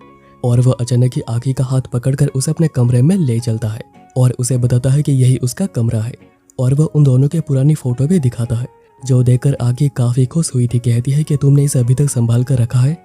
और वह अचानक ही आकी का हाथ पकड़कर उसे अपने कमरे में ले चलता है और उसे बताता है कि यही उसका कमरा है। और वह उन दोनों के पुरानी फोटो भी दिखाता है जो देखकर आकी काफी खुश हुई थी। कहती है कि तुमने इसे अभी तक संभाल कर रखा है।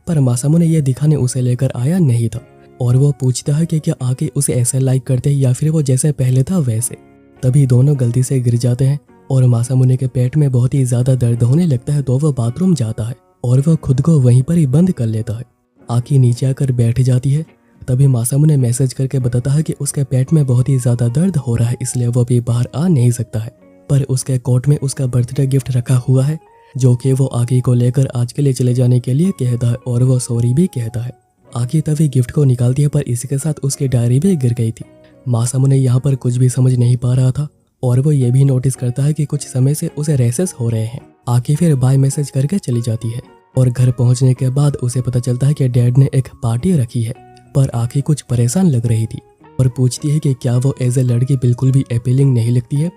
पर मासामुने ये दिखाने उसे लेकर आया नहीं था और वो पूछता है कि क्या आकी उसे ऐसे लाइक करते हैं या फिर वो जैसे पहले था वैसे। तभी दोनों गलती से गिर जाते हैं और मासामुने के पेट में बहुत ही ज्यादा दर्द होने लगता है तो वह बाथरूम जाता है और वह खुद को वहीं पर ही बंद कर लेता है। आकी नीचे आकर बैठ जाती है। तभी मासामुने मैसेज करके बताता है कि उसके पेट में बहुत ही ज्यादा दर्द हो रहा है, इसलिए वो अभी बाहर आ नहीं सकता है। पर उसके कोट में उसका बर्थडे गिफ्ट रखा हुआ है जो कि वो आकी को लेकर आज के लिए चले जाने के लिए कहता है और वो सॉरी भी कहता है। आकी तभी गिफ्ट को निकालती है पर इसी के साथ उसकी डायरी भी गिर गई थी। मासामुने यहाँ पर कुछ भी समझ नहीं पा रहा था और वो ये भी नोटिस करता है कि कुछ समय से उसे रेसेस हो रहे हैं। आकी फिर बाय मैसेज करके चली जाती है और घर पहुंचने के बाद उसे पता चलता है कि डैड ने एक पार्टी रखी है। पर आकी कुछ परेशान लग रही थी और पूछती है कि क्या वो एज ए लड़की बिल्कुल भी अपीलिंग नहीं लगती है।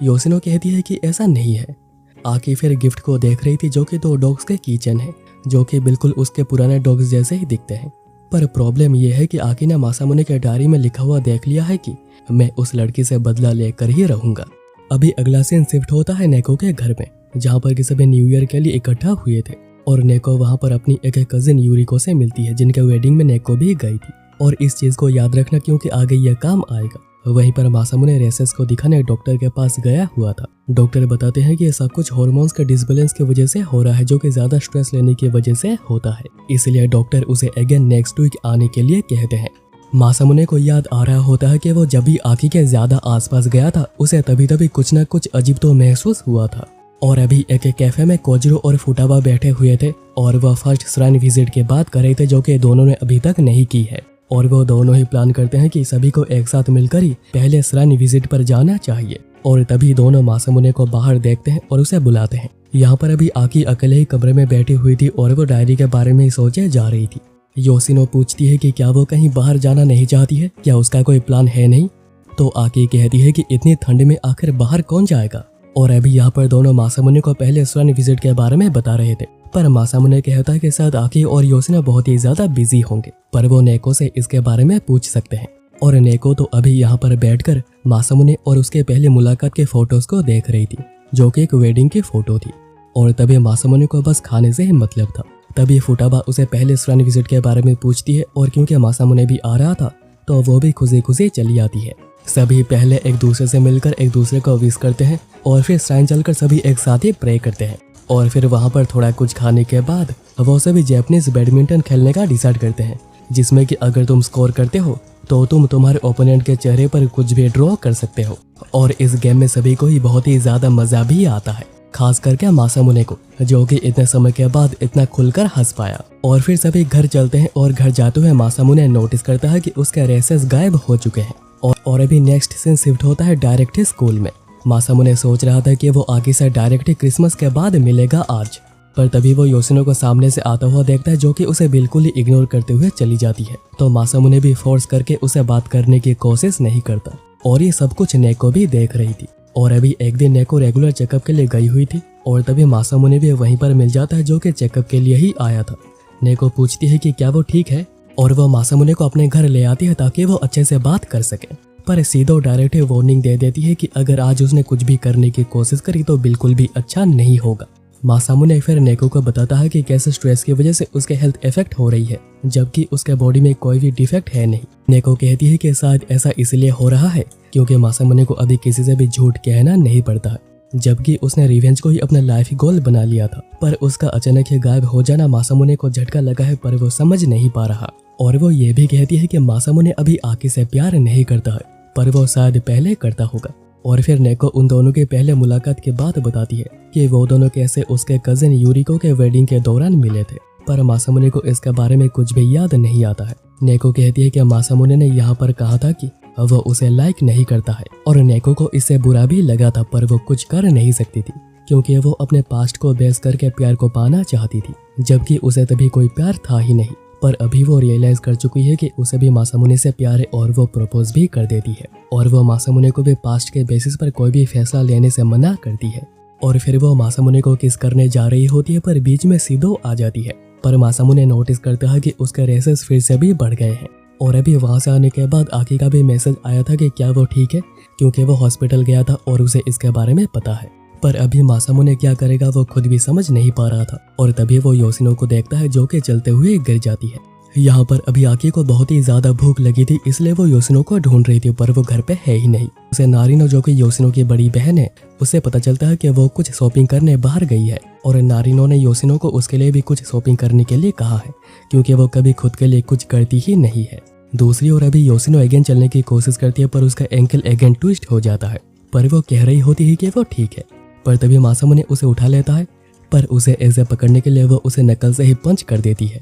योशिनो कहती है कि ऐसा नहीं है। आकी फिर गिफ्ट को देख रही थी जो कि 2 डॉग्स के किचन है जो कि बिल्कुल उसके पुराने डॉग्स जैसे ही दिखते हैं। पर प्रॉब्लम यह है कि आकी ने मासामुने के डायरी में लिखा हुआ देख लिया है कि मैं उस लड़की से बदला लेकर ही रहूंगा। अभी अगला सीन शिफ्ट होता है नेको के घर में जहाँ पर कि सभी न्यू ईयर के लिए इकट्ठा हुए थे। और नेको वहाँ पर अपनी एक कजिन यूरिको से मिलती है जिनके वेडिंग में नेको भी गई थी। और इस चीज को याद रखना क्योंकि आगे यह काम आएगा। वहीं पर मासामुने रेसेस को दिखाने डॉक्टर के पास गया हुआ था। डॉक्टर बताते हैं कि ये सब कुछ हार्मोन्स के डिसबैलेंस की वजह से हो रहा है जो कि ज्यादा स्ट्रेस लेने की वजह से होता है, इसलिए डॉक्टर उसे अगेन नेक्स्ट वीक आने के लिए कहते हैं। मासामुने को याद आ रहा होता है कि वो जब भी आकी के ज्यादा आसपास गया था उसे तभी कुछ न कुछ अजीब तो महसूस हुआ था। और अभी एक कैफे में कोजिरो और फुटाबा बैठे हुए थे और वह फर्स्ट श्राइन विजिट की बात कर रहे थे जो कि दोनों ने अभी तक नहीं की है। और वो दोनों ही प्लान करते हैं कि सभी को एक साथ मिलकर ही पहले श्राइन विजिट पर जाना चाहिए। और तभी दोनों मासामुने को बाहर देखते हैं और उसे बुलाते हैं। यहाँ पर अभी आकी अकेले ही कमरे में बैठी हुई थी और वो डायरी के बारे में ही सोचे जा रही थी। योशिनो पूछती है कि क्या वो कहीं बाहर जाना नहीं चाहती है, क्या उसका कोई प्लान है नहीं। तो आकी कहती है कि इतनी ठंड में आखिर बाहर कौन जाएगा। और अभी यहाँ पर दोनों मासामुने को पहले श्राइन विजिट के बारे में बता रहे थे, पर मासामुने कहता है कि शायद आकी और योशिनो बहुत ही ज्यादा बिजी होंगे, पर वो नेको से इसके बारे में पूछ सकते हैं। और नेको तो अभी यहाँ पर बैठकर मासामुने और उसके पहले मुलाकात के फोटोज को देख रही थी, जो कि एक वेडिंग की फोटो थी। और तभी मासामुने को बस खाने से ही मतलब था। तभी फुटाबा उसे पहले श्राइन विजिट के बारे में पूछती है और क्योंकि मासामुने भी आ रहा था तो वो भी खुशी खुशी चली आती है। सभी पहले एक दूसरे से मिलकर एक दूसरे को विश करते हैं और फिर श्राइन चलकर सभी एक साथ ही प्रे करते हैं। और फिर वहाँ पर थोड़ा कुछ खाने के बाद वो सभी जापानीज बैडमिंटन खेलने का डिसाइड करते हैं, जिसमें कि अगर तुम स्कोर करते हो तो तुम तुम्हारे ओपोनेंट के चेहरे पर कुछ भी ड्रॉ कर सकते हो। और इस गेम में सभी को ही बहुत ही ज्यादा मजा भी आता है, खास करके मासामुने को, जो कि इतने समय के बाद इतना खुलकर हंस पाया। और फिर सभी घर चलते हैं और घर जाते हुए मासामुने नोटिस करता है कि उसके रेसेस गायब हो चुके हैं। और अभी नेक्स्ट सीन शिफ्ट होता है डायरेक्ट ही स्कूल में। मासामुने सोच रहा था कि वो आगे से डायरेक्ट ही क्रिसमस के बाद मिलेगा आज, पर तभी वो योशिनो को सामने से आता हुआ देखता है, जो कि उसे बिल्कुल ही इग्नोर करते हुए चली जाती है। तो मासामुने भी फोर्स करके उसे बात करने की कोशिश नहीं करता और ये सब कुछ नेको भी देख रही थी। और अभी एक दिन नेको रेगुलर चेकअप के लिए गई हुई थी और तभी मासामुने भी वहीं पर मिल जाता है, जो कि चेकअप के लिए ही आया था। नेको पूछती है कि क्या वो ठीक है और वो मासामुने को अपने घर ले आती है ताकि वो अच्छे से बात कर सके, पर सीधो डायरेक्ट वार्निंग दे देती है कि अगर आज उसने कुछ भी करने की कोशिश करी तो बिल्कुल भी अच्छा नहीं होगा। मासामुने फिर नेको को बताता है कि कैसे स्ट्रेस की वजह से उसके हेल्थ इफेक्ट हो रही है, जबकि उसके बॉडी में कोई भी डिफेक्ट है नहीं। नेको कहती है कि शायद ऐसा इसलिए हो रहा है क्योंकि मासामुने को अभी किसी से भी झूठ कहना नहीं पड़ता है, जबकि उसने रिवेंज को ही अपना लाइफ गोल बना लिया था। पर उसका अचानक ही गायब हो जाना मासामुने को झटका लगा है, पर वो समझ नहीं पा रहा। और वो ये भी कहती है कि मासामुने अभी आकी से प्यार नहीं करता है, पर वो शायद पहले करता होगा। और फिर नेको उन दोनों के पहले मुलाकात के बाद बताती है कि वो दोनों कैसे उसके कजिन यूरिको के वेडिंग के दौरान मिले थे, पर मासामुने को इसके बारे में कुछ भी याद नहीं आता है। नेको कहती है कि मासामुने ने यहाँ पर कहा था कि वो उसे लाइक नहीं करता है और नेको को इससे बुरा भी लगा था, पर वो कुछ कर नहीं सकती थी क्योंकि वो अपने पास्ट को बेस करके प्यार को पाना चाहती थी, जबकि उसे तभी कोई प्यार था ही नहीं। पर अभी वो रियलाइज कर चुकी है कि उसे भी मासामुने से प्यार है और वो प्रपोज भी कर देती है। और वो मासामुने को भी पास्ट के बेसिस पर कोई भी फैसला लेने से मना करती है। और फिर वो मासामुने को किस करने जा रही होती है, पर बीच में सीधो आ जाती है। पर मासामुने नोटिस करता है कि उसके रेसेस फिर से भी बढ़ गए हैं। और अभी वहां से आने के बाद आकी का भी मैसेज आया था कि क्या वो ठीक है, क्योंकि वो हॉस्पिटल गया था और उसे इसके बारे में पता है। पर अभी मासामुने क्या करेगा वो खुद भी समझ नहीं पा रहा था। और तभी वो योशिनो को देखता है, जो कि चलते हुए गिर जाती है। यहाँ पर अभी आकी को बहुत ही ज्यादा भूख लगी थी, इसलिए वो योशिनो को ढूंढ रही थी, पर वो घर पे है ही नहीं। उसे नारिनो, जो कि योशिनो की बड़ी बहन है, उससे पता चलता है कि वो कुछ शॉपिंग करने बाहर गई है। और नारिनो ने योशिनो को उसके लिए भी कुछ शॉपिंग करने के लिए कहा है, क्योंकि वो कभी खुद के लिए कुछ करती ही नहीं है। दूसरी ओर अभी योशिनो अगेन चलने की कोशिश करती है, पर उसका एंकल अगेन ट्विस्ट हो जाता है। पर वो कह रही होती है कि वो ठीक है। पर तभी मासामुने उसे उठा लेता है, पर उसे ऐसे पकड़ने के लिए वो उसे नकल से ही पंच कर देती है।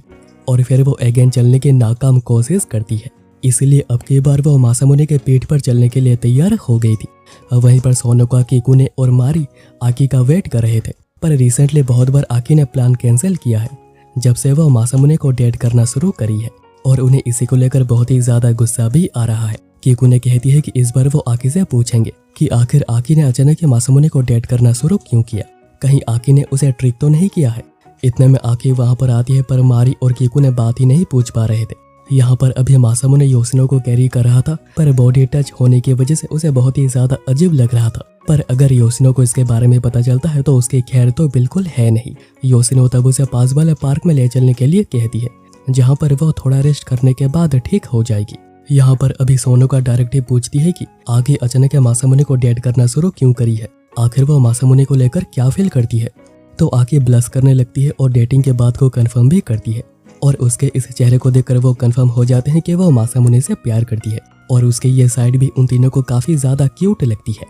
और फिर वो अगेन चलने की नाकाम कोशिश करती है। इसलिए अब की बार वो मासामुने के पीठ पर चलने के लिए तैयार हो गई थी। वहीं पर सोनोका, किकुने और मारी आकी का वेट कर रहे थे। पर रिसेंटली बहुत बार आकी ने प्लान कैंसिल किया है, जब से वो मासामुने को डेट करना शुरू करी है। और उन्हें इसी को लेकर बहुत ही ज्यादा गुस्सा भी आ रहा है। किकुने कहती है कि इस बार वो आकी से पूछेंगे कि आखिर आकी ने अचानक ही मासामुने को डेट करना शुरू क्यों किया, कहीं आकी ने उसे ट्रिक तो नहीं किया है। इतने में आकी वहां पर आती है, पर मारी और किकुने बात ही नहीं पूछ पा रहे थे। यहाँ पर अभी मासामुने योशिनो को कैरी कर रहा था, पर बॉडी टच होने की वजह से उसे बहुत ही ज्यादा अजीब लग रहा था। पर अगर योशिनो को इसके बारे में पता चलता है तो उसकी खैर तो बिल्कुल है नहीं। योशिनो तब उसे पास वाले पार्क में ले चलने के लिए कहती है, जहाँ पर वो थोड़ा रेस्ट करने के बाद ठीक हो जाएगी। यहाँ पर अभी सोनोका डायरेक्ट ही पूछती है कि आगे अचानक मासामुने को डेट करना शुरू क्यों करी है, आखिर वो मासामुने को लेकर क्या फील करती है। तो आके ब्लश करने लगती है और डेटिंग के बाद को कंफर्म भी करती है। और उसके इस चेहरे को देखकर वो कंफर्म हो जाते हैं कि वो मासामुने से प्यार करती है। और उसके ये साइड भी उन तीनों को काफी ज्यादा क्यूट लगती है।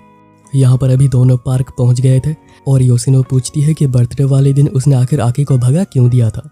यहाँ पर अभी दोनों पार्क पहुंच गए थे और योशिनो पूछती है कि बर्थडे वाले दिन उसने आखिर आकी को भगा क्यों दिया था।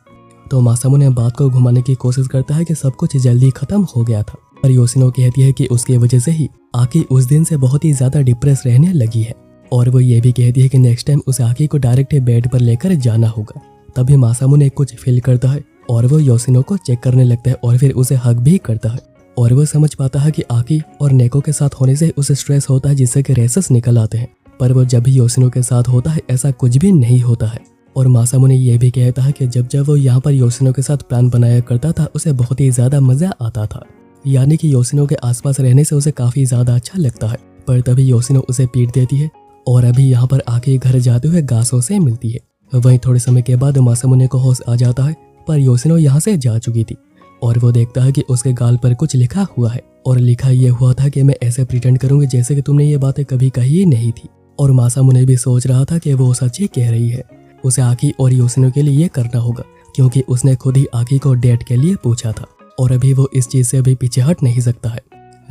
तो मासामुने बात को घुमाने की कोशिश करता है कि सब कुछ जल्दी खत्म हो गया था। पर योशिनो कहती है कि उसकी वजह से ही आकी उस दिन से बहुत ही ज्यादा डिप्रेस रहने लगी है। और वो ये भी कहती है कि नेक्स्ट टाइम उसे आकी को डायरेक्ट बेड पर लेकर जाना होगा। तभी मासामुने कुछ फील करता है और वो योशिनो को चेक करने लगता है और फिर उसे हक भी करता है। और वो समझ पाता है कि आकी और नेको के साथ होने से उसे स्ट्रेस होता है, जिससे कि रेसेस निकल आते हैं। पर वो जब भी योशिनो के साथ होता है ऐसा कुछ भी नहीं होता है। और मासामुने ये भी कहता है कि जब जब वो यहाँ पर योशिनो के साथ प्लान बनाया करता था उसे बहुत ही ज्यादा मजा आता था। यानी कि योशिनो के आसपास रहने से उसे काफी ज्यादा अच्छा लगता है। पर तभी योशिनो उसे पीट देती है और अभी यहाँ पर आके घर जाते हुए गासो से मिलती है। वहीं थोड़े समय के बाद मासामुने को होश आ जाता है, पर योशिनो यहाँ से जा चुकी थी और वो देखता है कि उसके गाल पर कुछ लिखा हुआ है और लिखा ये हुआ था कि मैं ऐसे प्रिटेंड करूंगी जैसे कि तुमने ये बातें कभी कही ही नहीं थी। और मासामुने भी सोच रहा था कि वो सच ही कह रही है, उसे आकी और योशिनो के लिए ये करना होगा क्योंकि उसने खुद ही आकी को डेट के लिए पूछा था और अभी वो इस चीज से अभी पीछे हट नहीं सकता है।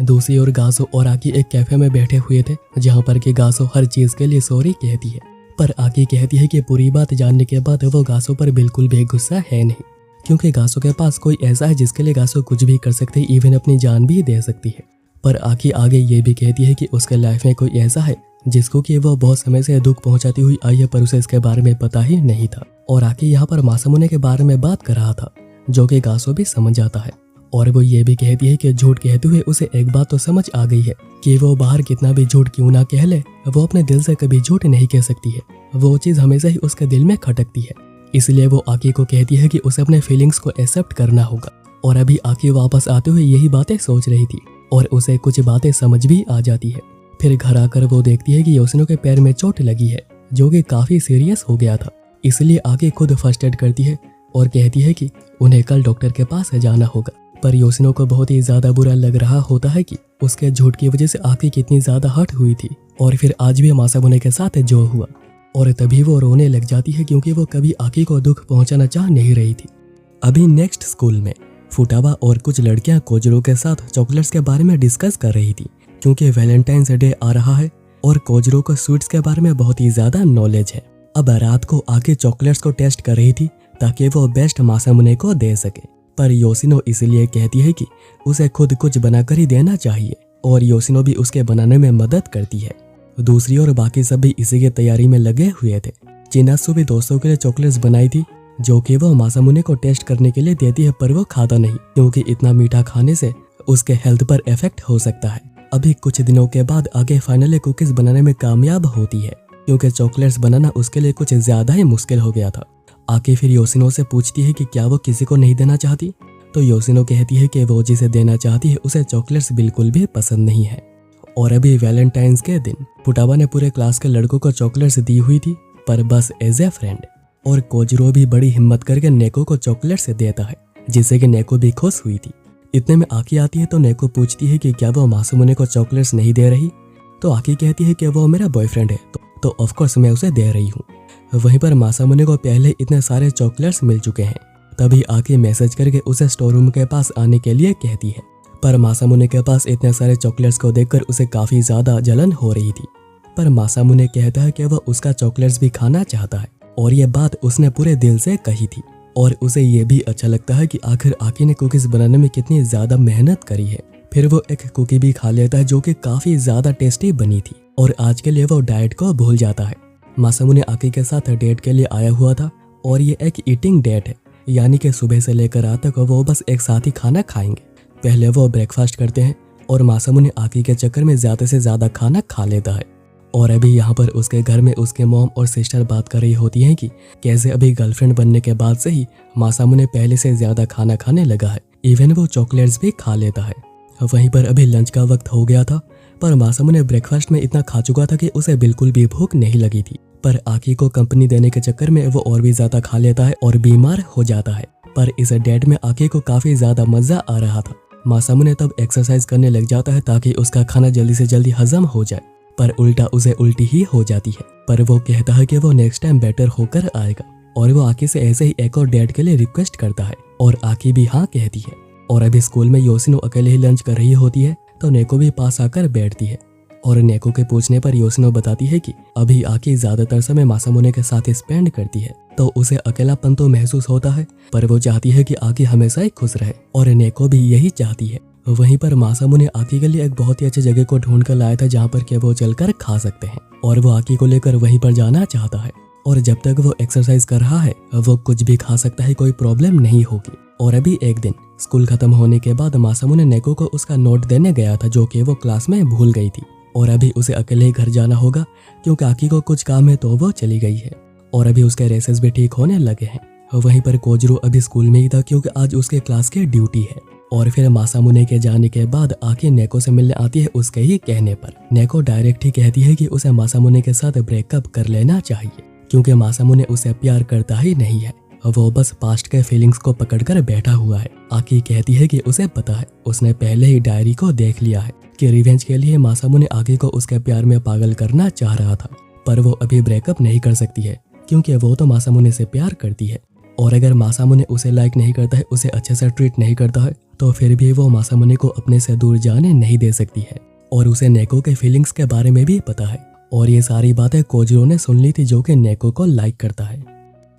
दूसरी ओर गासो और आकी एक कैफे में बैठे हुए थे जहाँ पर कि गासो हर चीज के लिए सॉरी कहती है, पर आकी कहती है कि पूरी बात जानने के बाद वो गासो पर बिल्कुल भी गुस्सा है नहीं क्योंकि गासो के पास कोई ऐसा है जिसके लिए गासो कुछ भी कर सकती है, इवन अपनी जान भी दे सकती है। पर आकी आगे ये भी कहती है कि उसके लाइफ में कोई ऐसा है जिसको कि वो बहुत समय से दुख पहुंचाती हुई आई है पर उसे इसके बारे में पता ही नहीं था। और आकी यहाँ पर मासामुने के बारे में बात कर रहा था जो कि गासो भी समझ जाता है और वो ये भी कहती है कि झूठ कहते हुए उसे एक बात तो समझ आ गई है कि वो बाहर कितना भी झूठ क्यों ना कह ले, वो अपने दिल से कभी झूठ नहीं कह सकती है। वो चीज हमेशा ही उसके दिल में खटकती है, इसलिए वो आकी को कहती है कि उसे अपने फीलिंग्स को एक्सेप्ट करना होगा। और अभी आकी वापस आते हुए यही बातें सोच रही थी और उसे कुछ बातें समझ भी आ जाती है। फिर घर आकर वो देखती है कि योशिनो के पैर में चोट लगी है जो कि काफी सीरियस हो गया था, इसलिए आगे खुद फर्स्ट एड करती है और कहती है कि उन्हें कल डॉक्टर के पास जाना होगा। पर योशिनो को बहुत ही ज्यादा बुरा लग रहा होता है कि उसके झूठ की वजह से आकी कितनी ज्यादा हर्ट हुई थी और फिर आज भी मासामुने के साथ जो हुआ। और तभी वो रोने लग जाती है क्योंकि वो कभी आकी को दुख पहुंचाना चाह नहीं रही थी। अभी नेक्स्ट स्कूल में फुटावा और कुछ लड़कियां कोजरो के साथ चॉकलेट्स के बारे में डिस्कस कर रही थी क्योंकि वैलेंटाइंस डे आ रहा है और कोजरो को स्वीट्स के बारे में बहुत ही ज्यादा नॉलेज है। अब रात को आके चॉकलेट्स को टेस्ट कर रही थी ताकि वो बेस्ट मासामुने को दे सके, पर योशिनो इसलिए कहती है कि उसे खुद कुछ बनाकर ही देना चाहिए और योशिनो भी उसके बनाने में मदद करती है। दूसरी ओर बाकी सब भी इसी की तैयारी में लगे हुए थे। चिनासु भी दोस्तों के लिए चॉकलेट्स बनाई थी जो कि वो मासामुने को टेस्ट करने के लिए देती है, पर वो खाता नहीं क्योंकि इतना मीठा खाने से उसके हेल्थ पर इफेक्ट हो सकता है। अभी कुछ दिनों के बाद आगे फाइनली कुकीज बनाने में कामयाब होती है क्योंकि चॉकलेट्स बनाना उसके लिए कुछ ज्यादा ही मुश्किल हो गया था। आके फिर योशिनो से पूछती है कि क्या वो किसी को नहीं देना चाहती, तो योशिनो कहती है कि वो जिसे देना चाहती है उसे चॉकलेट्स बिल्कुल भी पसंद नहीं है। और अभी वैलेंटाइंस के दिन फुटावा ने पूरे क्लास के लड़कों को चॉकलेट्स दी हुई थी, पर बस एज ए फ्रेंड। और कोजरो भी बड़ी हिम्मत करके नेको को चॉकलेट्स देता है जिससे कि नेको भी खुश हुई थी। इतने में आकी आती है तो नेको पूछती है कि क्या वो मासूमुने को चॉकलेट्स नहीं दे रही, तो आकी कहती है कि वो मेरा बॉयफ्रेंड है तो ऑफ कोर्स मैं उसे दे रही हूँ। वहीं पर मासामुने को पहले इतने सारे चॉकलेट्स मिल चुके हैं, तभी आकी मैसेज करके उसे स्टोर रूम के पास आने के लिए कहती है। पर मासामुने के पास इतने सारे चॉकलेट्स को देखकर उसे काफी ज्यादा जलन हो रही थी, पर मासामुने कहता है कि वह उसका चॉकलेट्स भी खाना चाहता है और ये बात उसने पूरे दिल से कही थी। और उसे ये भी अच्छा लगता है कि आखिर आकी ने कुकीज बनाने में कितनी ज्यादा मेहनत करी है। फिर वो एक कुकी भी खा लेता है जो कि काफी ज्यादा टेस्टी बनी थी और आज के लिए वो डाइट को भूल जाता है। मासामुने आकी के साथ डेट के लिए आया हुआ था और ये एक ईटिंग डेट है, यानी कि सुबह से लेकर रात तक वो बस एक साथ ही खाना खाएंगे। पहले वो ब्रेकफास्ट करते हैं और मासामुने आकी के चक्कर में ज्यादा से ज्यादा खाना खा लेता है। और अभी यहाँ पर उसके घर में उसके मॉम और सिस्टर बात कर रही होती हैं कि कैसे अभी गर्लफ्रेंड बनने के बाद से ही मासामुने पहले से ज्यादा खाना खाने लगा है, इवन वो चॉकलेट्स भी खा लेता है। वहीं पर अभी लंच का वक्त हो गया था, पर मासामुने ब्रेकफास्ट में इतना खा चुका था कि उसे बिल्कुल भी भूख नहीं लगी थी। पर आकी को कंपनी देने के चक्कर में वो और भी ज्यादा खा लेता है और बीमार हो जाता है। पर इस डेट में आकी को काफी ज्यादा मजा आ रहा था। मासामुने तब एक्सरसाइज करने लग जाता है ताकि उसका खाना जल्दी से जल्दी हजम हो जाए, पर उल्टा उसे उल्टी ही हो जाती है। पर वो कहता है कि वो नेक्स्ट टाइम बेटर होकर आएगा और वो आकी से ऐसे ही एक और डेट के लिए रिक्वेस्ट करता है और आकी भी हाँ कहती है। और अभी स्कूल में योशिनो अकेले ही लंच कर रही होती है तो नेको भी पास आकर बैठती है और नेको के पूछने पर योशिनो बताती है कि अभी आकी ज्यादातर समय मासामुने के साथ स्पेंड करती है तो उसे अकेलापन तो महसूस होता है, पर वो चाहती है कि आकी हमेशा ही खुश रहे और नेको भी यही चाहती है। वहीं पर मासामुने आकी के लिए एक बहुत ही अच्छी जगह को ढूंढ कर लाया था जहाँ पर के वो चलकर खा सकते हैं और वो आकी को लेकर वहीं पर जाना चाहता है। और जब तक वो एक्सरसाइज कर रहा है वो कुछ भी खा सकता है, कोई प्रॉब्लम नहीं होगी। और अभी एक दिन स्कूल खत्म होने के बाद मासामुने नेको को उसका नोट देने गया था जो कि वो क्लास में भूल गई थी और अभी उसे अकेले ही घर जाना होगा क्योंकि आकी को कुछ काम है तो वो चली गई है। और अभी उसके रेसेस भी ठीक होने लगे हैं। वहीं पर कोजरो अभी स्कूल में ही था क्योंकि आज उसके क्लास की ड्यूटी है और फिर मासामुने के जाने के बाद आके नेको से मिलने आती है उसके ही कहने पर। नेको डायरेक्ट ही कहती है कि उसे मासामुने के साथ ब्रेकअप कर लेना चाहिए क्योंकि मासामुने उसे प्यार करता ही नहीं है, वो बस पास्ट के फीलिंग्स को पकड़कर बैठा हुआ है। आकी कहती है कि उसे पता है, उसने पहले ही डायरी को देख लिया है कि रिवेंज के लिए मासामुने आकी को उसके प्यार में पागल करना चाह रहा था, पर वो अभी ब्रेकअप नहीं कर सकती है क्योंकि वो तो मासामुने से प्यार करती है। और अगर मासामुने उसे लाइक नहीं करता है, उसे अच्छे से ट्रीट नहीं करता है, तो फिर भी वो मासामुने को अपने से दूर जाने नहीं दे सकती है। और उसे नेको के फीलिंग्स के बारे में भी पता है और ये सारी बातें कोजिरो ने सुन ली थी जो कि नेको को लाइक करता है।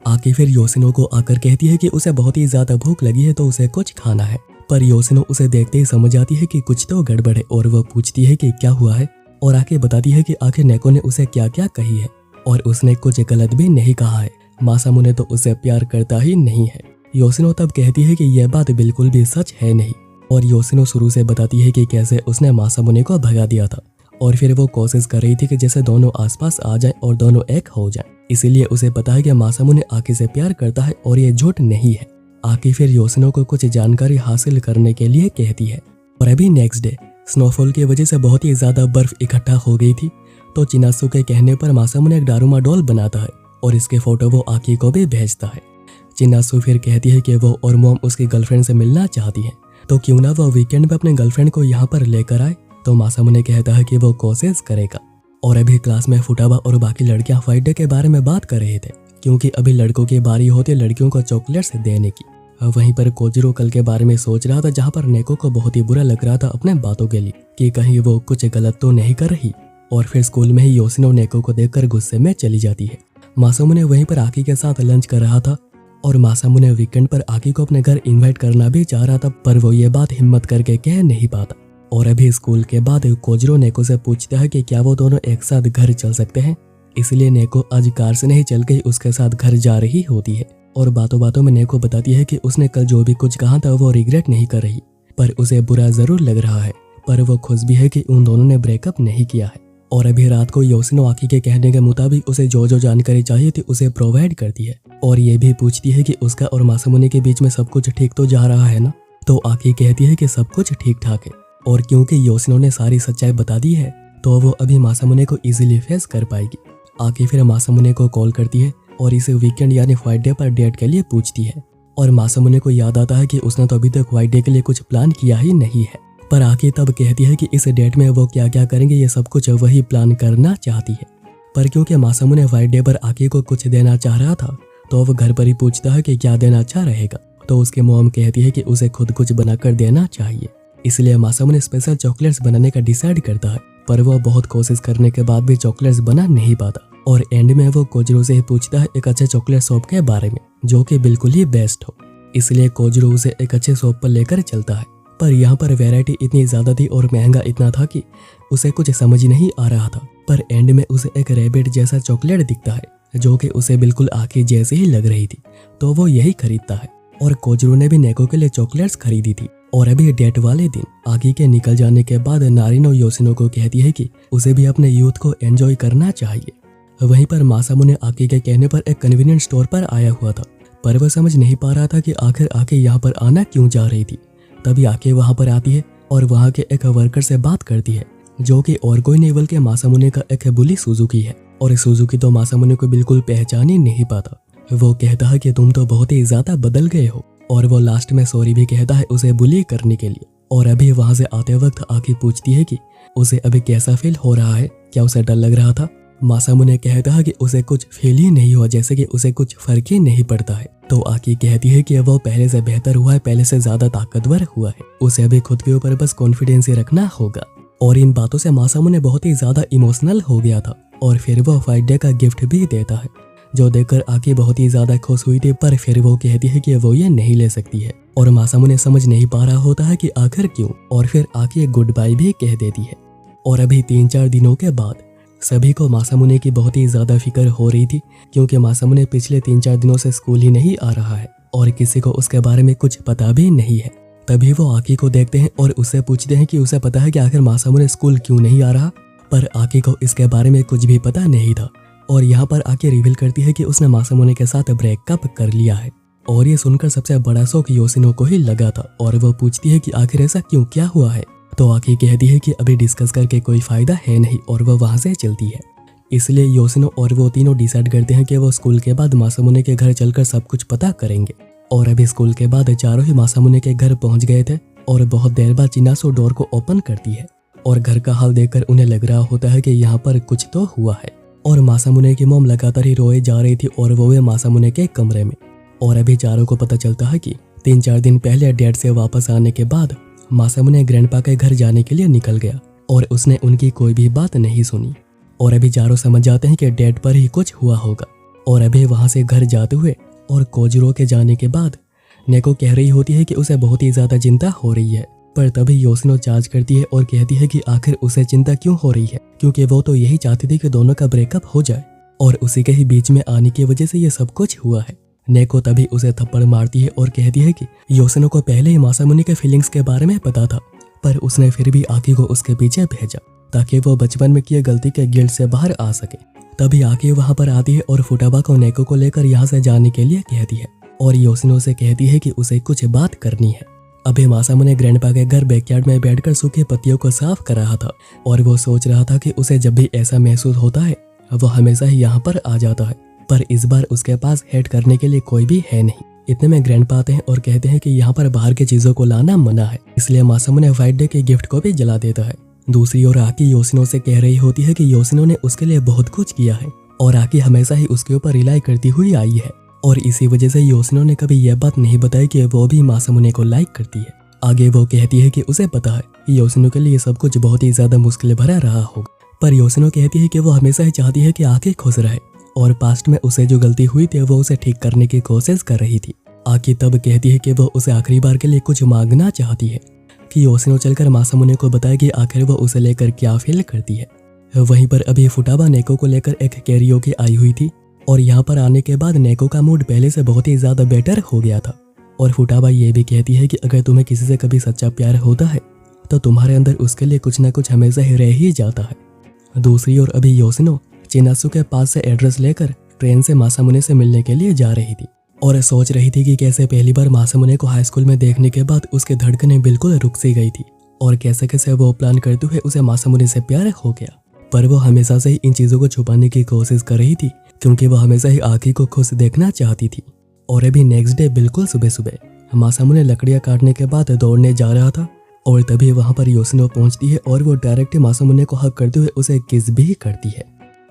आकी फिर योशिनो को आकर कहती है कि उसे बहुत ही ज्यादा भूख लगी है तो उसे कुछ खाना है, पर योशिनो उसे देखते ही समझ आती है कि कुछ तो गड़बड़ है और वो पूछती है कि क्या हुआ है, और आके बताती है कि आखिर नेको ने उसे क्या क्या कही है और उसने कुछ गलत भी नहीं कहा है, मासामुने तो उसे प्यार करता ही नहीं है। योशिनो तब कहती है कि यह बात बिल्कुल भी सच है नहीं, और योशिनो शुरू से बताती है कि कैसे उसने मासामुने को भगा दिया था और फिर वो कोशिश कर रही थी कि जैसे दोनों आसपास आ जाएं और दोनों एक हो जाएं। इसीलिए उसे पता है कि मासामुने आकी से प्यार करता है और ये झूठ नहीं है। आकी फिर योशिनो को कुछ जानकारी हासिल करने के लिए कहती है। और अभी नेक्स्ट डे स्नोफॉल की वजह से बहुत ही ज्यादा बर्फ इकट्ठा हो गई थी, तो चिनासु के कहने पर मासामुने एक डारुमा डॉल बनाता है और इसके फोटो वो आकी को भी भेजता है। चिनासु फिर कहती है कि वो और मॉम उसकी गर्लफ्रेंड से मिलना चाहती हैं, तो क्यों ना वो वीकेंड में अपने गर्लफ्रेंड को यहाँ पर लेकर आए, तो मासामुने कहता है कि वो कोशिश करेगा। और अभी क्लास में फुटाबा और बाकी लड़कियां फाइट डे के बारे में बात कर रहे थे क्योंकि अभी लड़कों की बारी होती है लड़कियों को चॉकलेट्स देने की। वहीं पर कोजिरो कल के बारे में सोच रहा था जहाँ पर नेको को बहुत ही बुरा लग रहा था अपने बातों के लिए कि कहीं वो कुछ गलत तो नहीं कर रही। और फिर स्कूल में ही योशिनो नेको को देखकर गुस्से में चली जाती है। मासामुने वहीं पर आकी के साथ लंच कर रहा था और मासामुने वीकेंड पर आकी को अपने घर इन्वाइट करना भी चाह रहा था, पर वो ये बात हिम्मत करके कह नहीं पाता। और अभी स्कूल के बाद कोजिरो नेको से पूछता है कि क्या वो दोनों एक साथ घर चल सकते हैं। इसलिए नेको आज कार से नहीं चल के उसके साथ घर जा रही होती है और बातों बातों में नेको बताती है कि उसने कल जो भी कुछ कहा था वो रिग्रेट नहीं कर रही, पर उसे बुरा जरूर लग रहा है, पर वो खुश भी है कि उन दोनों ने ब्रेकअप नहीं किया है। और अभी रात को योशिनो आकी के कहने के मुताबिक उसे जो जो जानकारी चाहिए थी उसे प्रोवाइड करती है और ये भी पूछती है कि उसका और मासामुने के बीच में सब कुछ ठीक तो जा रहा है ना। तो आकी कहती है कि सब कुछ ठीक ठाक है और क्योंकि योशिनो ने सारी सच्चाई बता दी है तो वो अभी मासामुने को इजीली फेस कर पाएगी। आकी फिर मासामुने को कॉल करती है और इसे वीकेंड यानी व्हाइट डे पर डेट के लिए पूछती है और मासामुने को याद आता है कि उसने तो अभी तक व्हाइट डे के लिए कुछ प्लान किया ही नहीं है, पर आकी तब कहती है कि इस डेट में वो क्या क्या करेंगे ये सब कुछ वही प्लान करना चाहती है। पर क्योंकि मासामुने व्हाइट डे पर आकी को कुछ देना चाह रहा था तो वो घर पर ही पूछता है कि क्या देना अच्छा रहेगा, तो उसकी मॉम कहती है कि उसे खुद कुछ बनाकर देना चाहिए। इसलिए मासामुने स्पेशल चॉकलेट्स बनाने का डिसाइड करता है, पर वो बहुत कोशिश करने के बाद भी चॉकलेट्स बना नहीं पाता और एंड में वो कोजिरो से ही पूछता है एक अच्छे चॉकलेट शॉप के बारे में जो कि बिल्कुल ही बेस्ट हो। इसलिए कोजिरो उसे एक अच्छे शॉप पर लेकर चलता है, पर यहाँ पर वैरायटी इतनी ज्यादा थी और महंगा इतना था कि उसे कुछ समझ नहीं आ रहा था। पर एंड में उसे एक रैबिट जैसा चॉकलेट दिखता है जो कि उसे बिल्कुल आकी जैसी ही लग रही थी, तो वो यही खरीदता है। और कोजिरो ने भी नेको के लिए चॉकलेट्स खरीदी थी। और अभी डेट वाले दिन आकी के निकल जाने के बाद नारिनो योशिनो को कहती है कि उसे भी अपने यूथ को एंजॉय करना चाहिए। वहीं पर मासामुने आकी के कहने पर एक कन्वीनियंट स्टोर पर आया हुआ था, पर वह समझ नहीं पा रहा था कि आखिर आकी यहाँ पर आना क्यों जा रही थी। तभी आके वहां पर आती है और वहां के एक वर्कर से बात करती है जो कि और कोई नहीं बल्कि मासामुने का एक बुली सुजुकी है। और सुजुकी तो मासामुने को बिल्कुल पहचान ही नहीं पाता। वो कहता है कि तुम तो बहुत ही ज्यादा बदल गए हो और वो लास्ट में सॉरी भी कहता है उसे बुली करने के लिए। और अभी वहां से आते वक्त आकी पूछती है कि उसे अभी कैसा फील हो रहा है, क्या उसे डर लग रहा था। मासामुने कहता है कि उसे कुछ फील ही नहीं हुआ, जैसे कि उसे कुछ फर्क ही नहीं पड़ता है। तो आकी कहती है कि वो पहले से बेहतर हुआ है, पहले से ज्यादा ताकतवर हुआ है, उसे अभी खुद के ऊपर बस कॉन्फिडेंस ही रखना होगा। और इन बातों से मासामुने बहुत ही ज्यादा इमोशनल हो गया था और फिर वो व्हाइट डे का गिफ्ट भी देता है जो देखकर आकी बहुत ही ज्यादा खुश हुई थी, पर फिर वो कहती है कि वो ये नहीं ले सकती है और मासामुने समझ नहीं पा रहा होता है कि आखिर क्यों, और फिर आकी एक गुड बाय भी कह देती है। और अभी 3-4 दिनों के बाद सभी को मासामुने की बहुत ही ज्यादा फिक्र हो रही थी क्योंकि मासामुने पिछले 3-4 दिनों से स्कूल ही नहीं आ रहा है और किसी को उसके बारे में कुछ पता भी नहीं है। तभी वो आकी को देखते हैं और उससे पूछते हैं कि उसे पता है कि आखिर मासामुने स्कूल क्यों नहीं आ रहा, पर आकी को इसके बारे में कुछ भी पता नहीं था। और यहाँ पर आकी रिवील करती है कि उसने मासामुने के साथ ब्रेकअप कर लिया है और ये सुनकर सबसे बड़ा शौक योशिनो को ही लगा था और वो पूछती है कि आखिर ऐसा क्यों, क्या हुआ है। तो आकी कहती है कि अभी डिस्कस करके कोई फायदा है नहीं और वो वहाँ से चलती है। इसलिए योशिनो और वो तीनों डिसाइड करते हैं कि वो स्कूल के बाद मासामुने के घर चलकर सब कुछ पता करेंगे। और अभी स्कूल के बाद चारों ही मासामुने के घर पहुंच गए थे और बहुत देर बाद चिनासो डोर को ओपन करती है और घर का हाल देखकर उन्हें लग रहा होता है कि यहाँ पर कुछ तो हुआ है। और मासामुने की मॉम लगातार ही रोए जा रही थी और वो मासामुने के कमरे में। और अभी चारों को पता चलता है कि 3-4 दिन पहले डैड से वापस आने के बाद मासामुने ग्रैंडपा के घर जाने के लिए निकल गया और उसने उनकी कोई भी बात नहीं सुनी। और अभी चारों समझ जाते हैं कि डैड पर ही कुछ हुआ होगा। और अभी वहां से घर जाते हुए और कोजिरो के जाने के बाद नेको कह रही होती है कि उसे बहुत ही ज्यादा चिंता हो रही है। पर तभी योशिनो चार्ज करती है और कहती है कि आखिर उसे चिंता क्यों हो रही है, क्योंकि वो तो यही चाहती थी कि दोनों का ब्रेकअप हो जाए और उसी के ही बीच में आने की वजह से ये सब कुछ हुआ है। नेको तभी उसे थप्पड़ मारती है और कहती है कि योशिनो को पहले ही मासामुने के फीलिंग्स के बारे में पता था, पर उसने फिर भी आकी को उसके पीछे भेजा ताकि वो बचपन में किए गलती के गिल्ट से बाहर आ सके। तभी आकी वहां पर आती है और फुटाबा को नेको को लेकर यहाँ से जाने के लिए कहती है और योशिनो से कहती है कि उसे कुछ बात करनी है। अभी मासामुने ग्रैंडपा के घर बैकयार्ड में बैठकर सूखे पत्तियों को साफ कर रहा था और वो सोच रहा था कि उसे जब भी ऐसा महसूस होता है वो हमेशा ही यहाँ पर आ जाता है, पर इस बार उसके पास हेड करने के लिए कोई भी है नहीं। इतने में ग्रैंडपा आते हैं और कहते हैं कि यहाँ पर बाहर की चीजों को लाना मना है, इसलिए मासामुने व्हाइट डे के गिफ्ट को भी जला देता है। दूसरी ओर आकी योशिनो से कह रही होती है कि योशिनो ने उसके लिए बहुत कुछ किया है और आकी हमेशा ही उसके ऊपर रिलाई करती हुई आई है और इसी वजह से योशिनो ने कभी यह बात नहीं बताई कि वो भी मासामुने को लाइक करती है। आगे वो कहती है कि उसे पता है कि योशिनो के लिए सब कुछ बहुत ही ज्यादा मुश्किल भरा रहा होगा, पर योशिनो कहती है कि वो हमेशा ही चाहती है कि आकी खुश रहे और पास्ट में उसे जो गलती हुई थी वो उसे ठीक करने की कोशिश कर रही थी। आकी तब कहती है कि वो उसे आखिरी बार के लिए कुछ मांगना चाहती है कि योशिनो चलकर मासामुने को बताए कि आखिर वो उसे लेकर क्या फील करती है। वहीं पर अभी फुटाबा नेको को लेकर एक कैरियोके आई हुई थी और यहाँ पर आने के बाद नेको का मूड पहले से बहुत ही ज्यादा बेटर हो गया था और फुटाबा ये भी कहती है कि अगर तुम्हें किसी से कभी सच्चा प्यार होता है तो तुम्हारे अंदर उसके लिए कुछ ना कुछ हमेशा ही रह ही जाता है। दूसरी ओर अभी योशिनो चिनासु के पास से एड्रेस लेकर ट्रेन से मासामुने से मिलने के लिए जा रही थी और सोच रही थी कि कैसे पहली बार मासामुने को हाई स्कूल में देखने के बाद उसके धड़कनें बिल्कुल रुक सी गई थी और कैसे कैसे वो प्लान करते हुए उसे मासामुने से प्यार हो गया। पर वो हमेशा से ही इन चीजों को छुपाने की कोशिश कर रही थी क्योंकि वो हमेशा ही आकी को खुश देखना चाहती थी। और अभी नेक्स्ट डे बिल्कुल सुबह सुबह मासामुने लकड़ियां काटने के बाद दौड़ने जा रहा था और तभी वहां पर योशिनो पहुंचती है और वो डायरेक्ट मासामुने को हक करते हुए उसे किस भी करती है।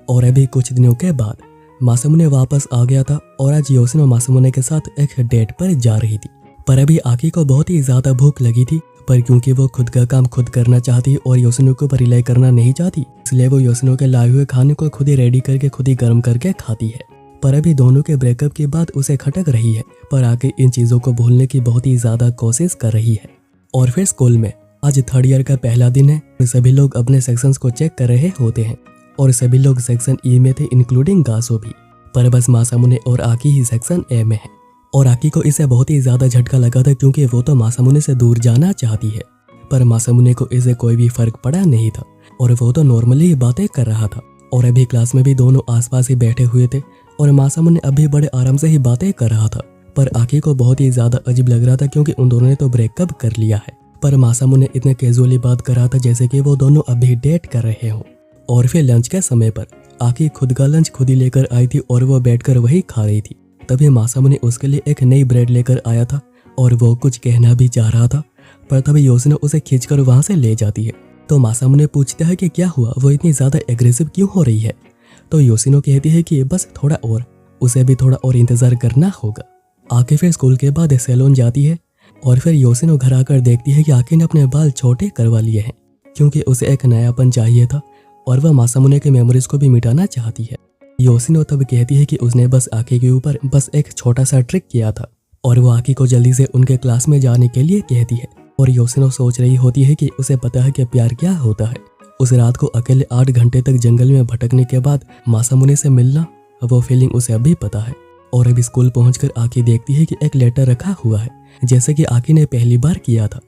और अभी कुछ दिनों के बाद मासामुने वापस आ गया था और आज योशिनो मासामुने के साथ एक डेट पर जा रही थी। पर अभी आकी को बहुत ही ज्यादा भूख लगी थी, पर क्योंकि वो खुद का काम खुद करना चाहती और योशिनो के ऊपर रिलाई करना नहीं चाहती, इसलिए वो योशिनो के लाए हुए खाने को खुद ही रेडी करके खुद ही गर्म करके खाती है। पर अभी दोनों के ब्रेकअप के बाद उसे खटक रही है, पर आके इन चीजों को भूलने की बहुत ही ज्यादा कोशिश कर रही है। और फिर स्कूल में आज 3rd ईयर का पहला दिन है, सभी लोग अपने सेक्शंस को चेक कर रहे होते हैं और सभी लोग सेक्शन ई में थे इंक्लूडिंग गासो भी, पर बस मासामुने और आकी ही सेक्शन ए में है। और आकी को इसे बहुत ही ज्यादा झटका लगा था क्योंकि वो तो मासामुने से दूर जाना चाहती है, पर मासामुने को इसे कोई भी फर्क पड़ा नहीं था और वो तो नॉर्मली बातें कर रहा था। और अभी क्लास में भी दोनों आसपास ही बैठे हुए थे और मासामुने अभी बड़े आराम से ही बातें कर रहा था, पर आकी को बहुत ही ज्यादा अजीब लग रहा था क्योंकि उन दोनों ने तो ब्रेकअप कर लिया है। पर मासामुने इतने कैजुअली बात कर रहा था जैसे कि वो दोनों अभी डेट कर रहे हों। और फिर लंच के समय पर आकी खुद का लंच खुद ही लेकर आई थी और वो बैठकर वही खा रही थी। तभी मासामुने उसके लिए एक नई ब्रेड लेकर आया था और वो कुछ कहना भी चाह रहा था, पर तभी योशिनो उसे खींचकर वहां से ले जाती है। तो मासामुने पूछता है कि क्या हुआ, वो इतनी ज्यादा एग्रेसिव क्यों हो रही है। तो योशिनो कहती है कि बस थोड़ा और, उसे भी थोड़ा और इंतजार करना होगा। आके फिर स्कूल के बाद सैलून जाती है और फिर योशिनो घर आकर देखती है कि आकी ने अपने बाल छोटे करवा लिए हैं क्योंकि उसे एक नयापन चाहिए था और वह मासामुने के मेमोरीज को भी मिटाना चाहती है। योशिनो तब कहती है कि उसने बस आकी के ऊपर बस एक छोटा सा ट्रिक किया था और वो आकी को जल्दी से उनके क्लास में जाने के लिए कहती है। और योशिनो सोच रही होती है कि उसे पता है कि प्यार क्या होता है। उस रात को अकेले 8 घंटे तक जंगल में भटकने के बाद मासामुने से मिलना, वो फीलिंग उसे अभी पता है। और अभी स्कूल पहुंचकर आकी देखती है कि एक लेटर रखा हुआ है जैसे कि आकी ने पहली बार किया था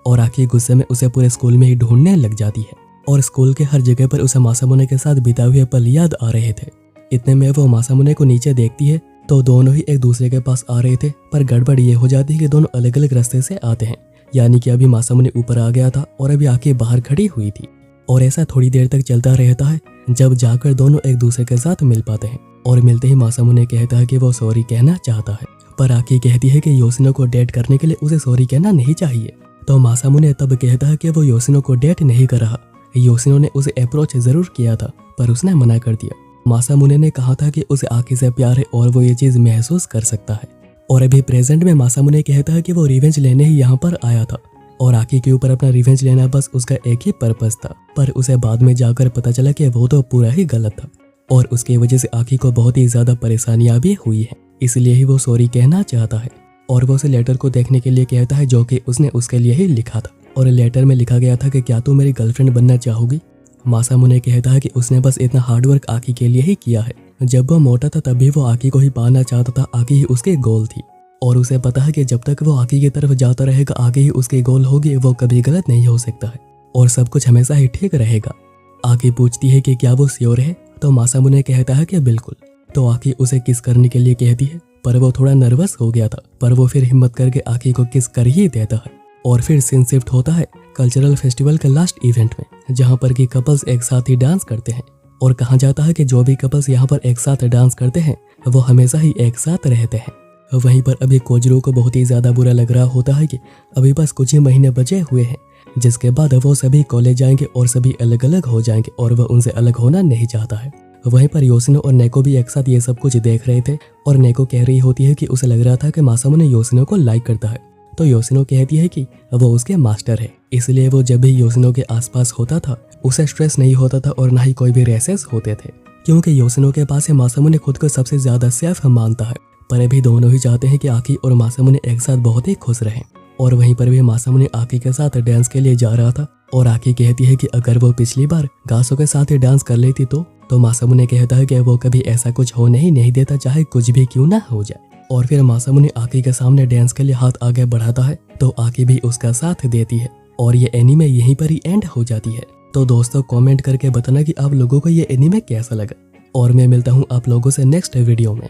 और आकी गुस्से में उसे पूरे स्कूल में ही ढूंढने लग जाती है और स्कूल के हर जगह पर उसे मासामुने के साथ बिताए हुए पल याद आ रहे थे। इतने में वो मासामुने को नीचे देखती है तो दोनों ही एक दूसरे के पास आ रहे थे, पर गड़बड़ ये हो जाती है कि दोनों अलग अलग रास्ते से आते हैं। यानी कि अभी मासामुने ऊपर आ गया था और अभी आके बाहर खड़ी हुई थी। और ऐसा थोड़ी देर तक चलता रहता है, जब जाकर दोनों एक दूसरे के साथ मिल पाते हैं। और मिलते ही मासामुने कहता है कि वो सॉरी कहना चाहता है, पर आकी कहती है कि योशिनो को डेट करने के लिए उसे सॉरी कहना नहीं चाहिए। तो मासामुने तब कहता है कि वो योशिनो को डेट नहीं कर रहा। योशिनो ने उसे अप्रोच जरूर किया था, पर उसने मना कर दिया। मासामुने ने कहा था कि उसे आकी से प्यार है और वो ये चीज महसूस कर सकता है। और अभी प्रेजेंट में मासामुने कहता है कि वो रिवेंज लेने ही यहाँ पर आया था और आकी के ऊपर अपना रिवेंज लेना बस उसका एक ही पर्पस था। पर उसे बाद में जाकर पता चला कि वो तो पूरा ही गलत था और उसकी वजह से आकी को बहुत ही ज्यादा परेशानियां भी हुई है। इसलिए ही वो सॉरी कहना चाहता है और वो उसे लेटर को देखने के लिए कहता है, जो कि उसने उसके लिए ही लिखा था। और लेटर में लिखा गया था कि क्या तू मेरी गर्लफ्रेंड बनना चाहोगी। मासामुने कहता है कि उसने बस इतना हार्डवर्क आकी के लिए ही किया है। जब वो मोटा था तभी वो आकी को ही पाना चाहता था, आकी ही उसके गोल थी। और उसे पता है कि जब तक वो आकी की तरफ जाता रहेगा, आगे ही उसके गोल होगी, वो कभी गलत नहीं हो सकता है और सब कुछ हमेशा ही ठीक रहेगा। आकी पूछती है कि क्या वो श्योर है, तो मासामुने कहता है कि बिल्कुल। तो आकी उसे किस करने के लिए कहती है, पर वो थोड़ा नर्वस हो गया था, पर वो फिर हिम्मत करके आकी को किस कर ही देता है। और फिर सीन शिफ्ट होता है कल्चरल फेस्टिवल के लास्ट इवेंट में, जहाँ पर कि कपल्स एक साथ ही डांस करते हैं। और कहा जाता है कि जो भी कपल्स यहाँ पर एक साथ डांस करते हैं वो हमेशा ही एक साथ रहते हैं। वहीं पर अभी कोजरो को बहुत ही ज्यादा बुरा लग रहा होता है कि अभी बस कुछ ही महीने बचे हुए हैं, जिसके बाद वो सभी कॉलेज जाएंगे और सभी अलग अलग हो जाएंगे और वह उनसे अलग होना नहीं चाहता है। वहीं पर योशिनो और नेको भी एक साथ ये सब कुछ देख रहे थे और नेको कह रही होती है कि उसे लग रहा था कि मासामुने योशिनो को लाइक करता है। तो योशिनो कहती है कि वो उसके मास्टर है, इसलिए वो जब भी योशिनो के आसपास होता था उसे स्ट्रेस नहीं होता था और ना ही कोई भी रेसेस होते थे, क्योंकि योशिनो के पास मासामुने खुद को सबसे ज्यादा सेफ मानता है। पर अभी दोनों ही चाहते हैं कि आकी और मासामुने एक साथ बहुत ही खुश रहें। और वहीं पर भी मासामुने आकी के साथ डांस के लिए जा रहा था और आकी कहती है कि अगर वो पिछली बार गासो के साथ ही डांस कर लेती तो मासामुने कहता है कि वो कभी ऐसा कुछ होने ही नहीं देता, चाहे कुछ भी क्यों ना हो जाए। और फिर मासामुने आकी के सामने डांस के लिए हाथ आगे बढ़ाता है तो आकी भी उसका साथ देती है और ये एनीमे यहीं पर ही एंड हो जाती है। तो दोस्तों कमेंट करके बताना कि आप लोगों को ये एनीमे कैसा लगा और मैं मिलता हूँ आप लोगों से नेक्स्ट वीडियो में।